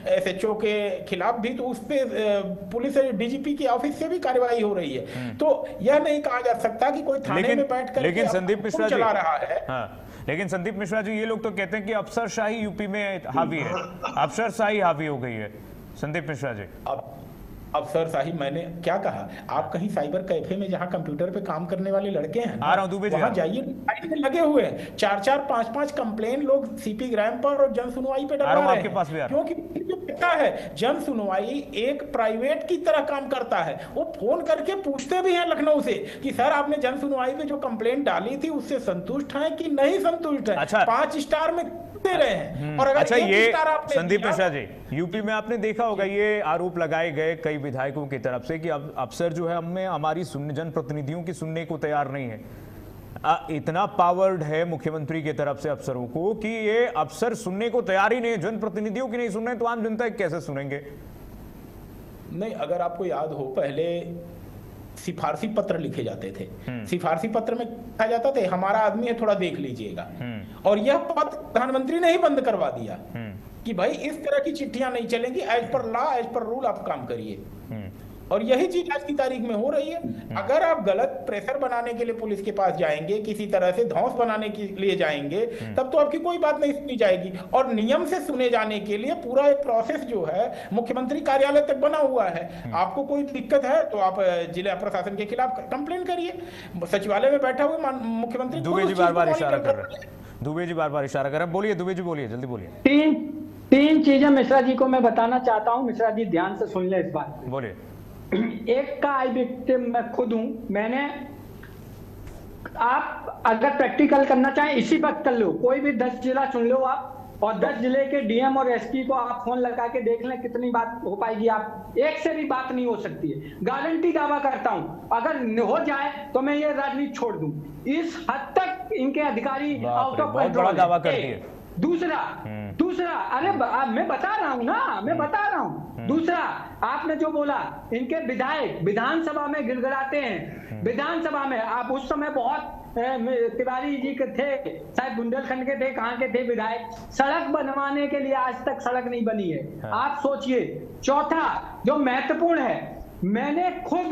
एसएचओ के खिलाफ भी, तो उस पे पुलिस डीजीपी की ऑफिस से भी कार्रवाई हो रही है। तो यह नहीं कहा जा सकता कि कोई थाने में बैठ कर संदीप मिश्रा चला रहा है। लेकिन संदीप मिश्रा जी, ये लोग तो कहते हैं कि अफसरशाही यूपी में हावी है, अफसरशाही हावी हो गई है। संदीप मिश्रा जी, अफसरशाही मैंने क्या कहा? आप कहीं साइबर कैफे में जहां कंप्यूटर पे काम करने वाले लड़के हैं, आ रहा हूं दुबे जी, वहां जाइए, लाइन में लगे हुए हैं, 4-4, 5-5 कंप्लेन लोग सीपी ग्राम पर और जन सुनवाई पे डलवा रहे हैं। क्योंकि पता है जन सुनवाई एक प्राइवेट की तरह काम करता है। वो फोन करके पूछते भी हैं लखनऊ से कि सर आपने जन सुनवाई पे जो कंप्लेंट डाली थी उससे संतुष्ट हैं कि नहीं संतुष्ट है। अच्छा, 5 स्टार में दे रहे हैं। और अगर अच्छा, ये संदीप मिश्रा जी, यूपी में आपने देखा होगा ये आरोप लगाए गए कई विधायकों की तरफ से कि अब अफसर जो है हमें हमारी जनप्रतिनिधियों की सुनने को तैयार नहीं है। इतना पावर्ड है मुख्यमंत्री की तरफ से अफसरों को कि ये अफसर सुनने को तैयार ही नहीं है, जनप्रतिनिधियों की नहीं सुन रहे, तो आम जनता कैसे सुनेंगे? नहीं, अगर आपको याद हो, पहले सिफारसी पत्र लिखे जाते थे। सिफारसी पत्र में कहा जाता था हमारा आदमी है, थोड़ा देख लीजिएगा। और यह पत्र प्रधानमंत्री ने ही बंद करवा दिया कि भाई इस तरह की चिट्ठियां नहीं चलेंगी, as per law as per rule आप काम करिए। और यही चीज आज की तारीख में हो रही है। अगर आप गलत प्रेशर बनाने के लिए पुलिस के पास जाएंगे, किसी तरह से धौंस बनाने के लिए जाएंगे, तब तो आपकी कोई बात नहीं सुनी जाएगी। और नियम से सुने जाने के लिए पूरा एक प्रोसेस जो है मुख्यमंत्री कार्यालय तक बना हुआ है। आपको कोई दिक्कत है तो आप जिला प्रशासन के खिलाफ कंप्लेन करिए। सचिवालय में बैठा हुआ मुख्यमंत्री दुबे जी बार बार इशारा कर रहे हैं, दुबे जी बार बार इशारा कर रहे हैं। बोलिए दुबे जी, बोलिए, जल्दी बोलिए। तीन चीजें मिश्रा जी को मैं बताना चाहता हूं, मिश्रा जी ध्यान से सुन ले इस बात। बोलिए। एक का आई विक्टिम मैं खुद हूं। मैंने, आप अगर प्रैक्टिकल करना चाहें इसी वक्त कर लो, कोई भी 10 जिला चुन लो आप, और 10 जिले के डीएम और एसपी को आप फोन लगा के देख लें कितनी बात हो पाएगी। आप एक से भी बात नहीं हो सकती है, गारंटी दावा करता हूं। अगर हो जाए तो मैं ये राजनीति छोड़ दूं। इस हद तक इनके अधिकारी आउट ऑफ कंट्रोल दावा करती है। दूसरा अरे मैं बता रहा हूं ना, मैं बता रहा हूं। दूसरा, आपने जो बोला, इनके विधायक विधानसभा में गिड़गिड़ाते हैं। विधानसभा में आप उस समय बहुत तिवारी जी के थे, शायद बुंदेलखंड के थे, कहां के थे विधायक, सड़क बनवाने के लिए आज तक सड़क नहीं बनी है। आप सोचिए। चौथा जो महत्वपूर्ण है, मैंने खुद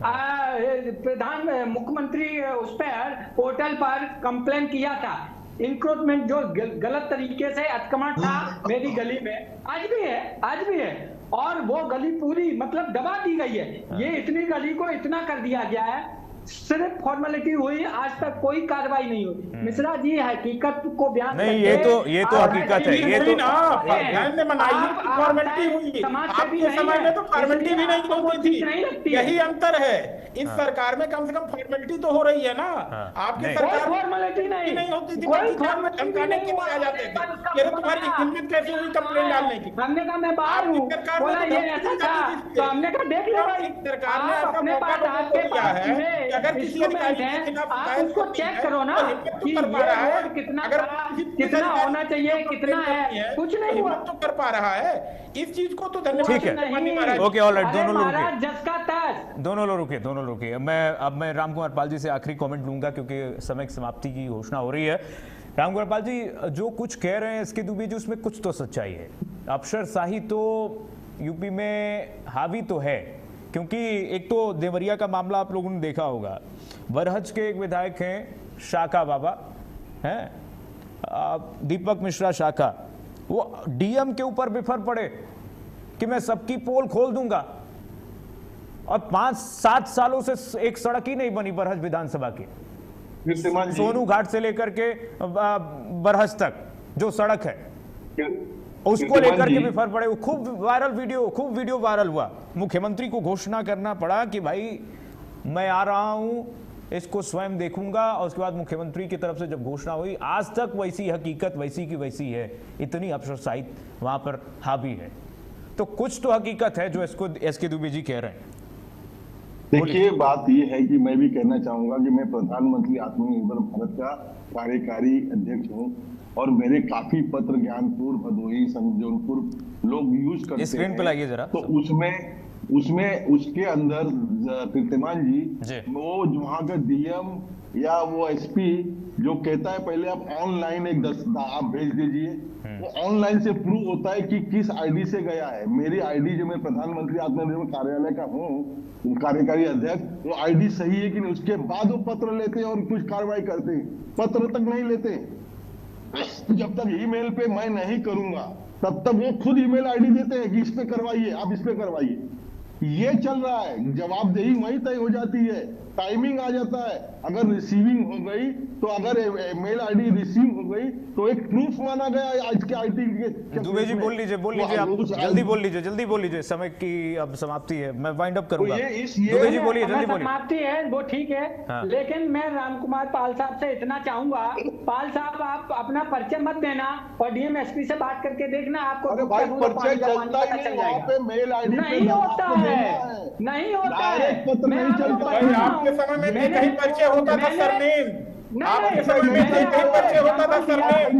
प्रधान मुख्यमंत्री उस पर पोर्टल पर कंप्लेन किया था। इंक्रोचमेंट जो गलत तरीके से अतिक्रमण था मेरी गली में, आज भी है और वो गली पूरी मतलब दबा दी गई है। ये इतनी गली को इतना कर दिया गया है, सिर्फ फॉर्मेलिटी हुई, आज तक कोई कार्रवाई नहीं हुई। मिश्रा जी हकीकत को बयान नहीं, ये तो हकीकत है। ये तो फॉर्मेलिटी हुई, आपके समय में तो फॉर्मेलिटी भी नहीं होती थी। यही अंतर है। इस सरकार में कम से कम फॉर्मेलिटी तो हो रही है ना। आपकी सरकार फॉर्मेलिटी नहीं होती थी, धमकाने के लिए आ जाते थे। ये तुम्हारी हिम्मत कैसे हुई कंप्लेंट डालने की? हमने कहा मैं बाहर हूँ, बोला ये ऐसा था, तो हमने कहा देख लो भाई, सरकार ने अपने पास आपके पास है, अगर किसी अधिकारी के खिलाफ आप उसको चेक करो ना कि ये रोड कितना होना चाहिए, कितना है, कुछ नहीं हुआ तो कर पा रहा है। इस चीज को तो धन्यवाद। ठीक है, ओके, ऑलराइट, दोनों लोग रुकिए, दोनों लोग रुकिए। मैं राम कुमार पाल जी से आखिरी कमेंट लूंगा क्योंकि समय की समाप्ति की घोषणा हो रही है। राम कुमार पाल जी, जो कुछ कह रहे हैं इसके दुबे जी, उसमें कुछ तो सच्चाई है। अफसरशाही तो यूपी में हावी तो है, क्योंकि एक तो देवरिया का मामला आप लोगों ने देखा होगा। बरहज के एक विधायक हैं शाखा बाबा, हैं दीपक मिश्रा शाखा, वो डीएम के ऊपर बिफर पड़े कि मैं सबकी पोल खोल दूंगा, और 5-7 सालों से एक सड़क ही नहीं बनी बरहज विधानसभा की। सोनू घाट से लेकर के बरहज तक जो सड़क है उसको लेकर के बिफर पड़े। खूब वीडियो वायरल हुआ। मुख्यमंत्री को घोषणा करना पड़ा कि भाई मैं आ रहा हूं, इसको स्वयं देखूंगा, और उसके बाद मुख्यमंत्री की तरफ से जब घोषणा हुई, आज तक वैसी हकीकत वैसी की वैसी है। इतनी अफसरशाही वहां पर हावी है। तो कुछ तो हकीकत है जो एसके दुबे जी कह रहे हैं। देखिए, बात यह है कि मैं भी कहना चाहूंगा कि मैं प्रधानमंत्री आत्मनिर्भर भारत का कार्यकारी अध्यक्ष हूं, और मेरे काफी पत्र ज्ञानपुर, भदोही, जौनपुर लोग यूज करते हैं। स्क्रीन पे लाइए जरा। तो उसमें उसके अंदर कीर्तिमान जी, वो वहां का डीएम या वो एसपी जो कहता है पहले आप ऑनलाइन एक आप भेज दीजिए, वो ऑनलाइन से प्रूव होता है कि किस आईडी से गया है। मेरी आईडी जो मैं प्रधानमंत्री आत्मनिर्भर कार्यालय का हूँ, कार्यकारी अध्यक्ष, वो आईडी सही है कि नहीं, उसके बाद वो पत्र लेते हैं और कुछ कार्रवाई करते हैं। पत्र तक नहीं लेते। जब तक ईमेल पे मैं नहीं करूंगा तब तक वो खुद ईमेल आईडी देते हैं कि इस पे करवाइए, आप इस पे करवाइए। ये चल रहा है। जवाबदेही वहीं तय हो जाती है, टाइमिंग आ जाता है। अगर रिसीविंग हो गई तो, अगर मेल आईडी रिसीव हो गई तो एक प्रूफ माना गया आज के आईटी के। दुबे जी बोल लीजिए आप, जल्दी बोल लीजिए, समय की अब समाप्ति है, मैं वाइंड अप करूंगा। दुबे जी बोलिए, जल्दी बोलिए। समाप्ति है वो ठीक है, हाँ। लेकिन मैं राम कुमार पाल साहब से इतना चाहूंगा, पाल साहब आप अपना परिचय मत देना और डीएम एसपी से बात करके देखना, आपको नहीं होता है, नहीं होता है। आपके समय में नहीं कहीं परिचय होता था सरनेम, आपके समय में नहीं कहीं परिचय होता था सरनेम,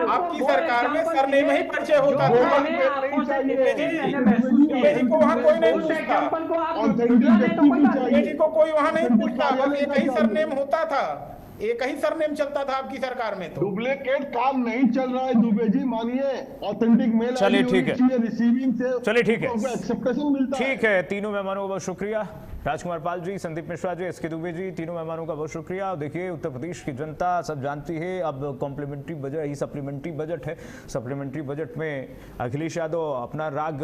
आपकी सरकार में सरनेम ही परिचय होता था। जी को वहाँ कोई नहीं पूछता, जी को कोई वहाँ नहीं पूछता, बस एक ही सरनेम होता था। एक ही सरनेम चलता था आपकी सरकार में। तो डुप्लीकेट काम नहीं चल रहा है दुबे जी, मानिए ऑथेंटिक मेल चलिए ठीक है, रिसीविंग से चलिए ठीक है, एक्सेप्टेशन मिलता है। ठीक है, तीनों मेहमानों का बहुत शुक्रिया, राजकुमार पाल जी, संदीप मिश्रा जी, एसके दुबे जी, तीनों मेहमानों का बहुत शुक्रिया। देखिए उत्तर प्रदेश की जनता सब जानती है, अब कॉम्प्लीमेंट्री बजट ही सप्लीमेंट्री बजट है। सप्लीमेंट्री बजट में अखिलेश यादव अपना राग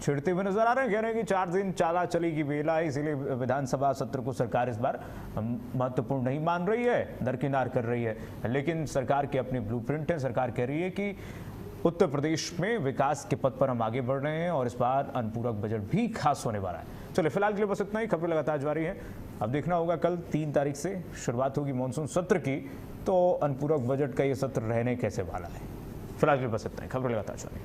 छिड़ते हुए नजर आ रहे हैं, कह रहे हैं कि 4 दिन चाला चलेगी बेला है, इसीलिए विधानसभा सत्र को सरकार इस बार महत्वपूर्ण नहीं मान रही है, दरकिनार कर रही है। लेकिन सरकार के अपने ब्लूप्रिंट है, सरकार कह रही है कि उत्तर प्रदेश में विकास के पथ पर हम आगे बढ़ रहे हैं और इस बार अनुपूरक बजट भी खास होने वाला है। चलिए फिलहाल के लिए बस इतना ही, खबरें लगातार जारी हैं। अब देखना होगा कल 3 तारीख से शुरुआत होगी मॉनसून सत्र की, तो अनुपूरक बजट का ये सत्र रहने कैसे वाला है। फिलहाल के लिए बस इतना ही, खबरें लगातार जारी।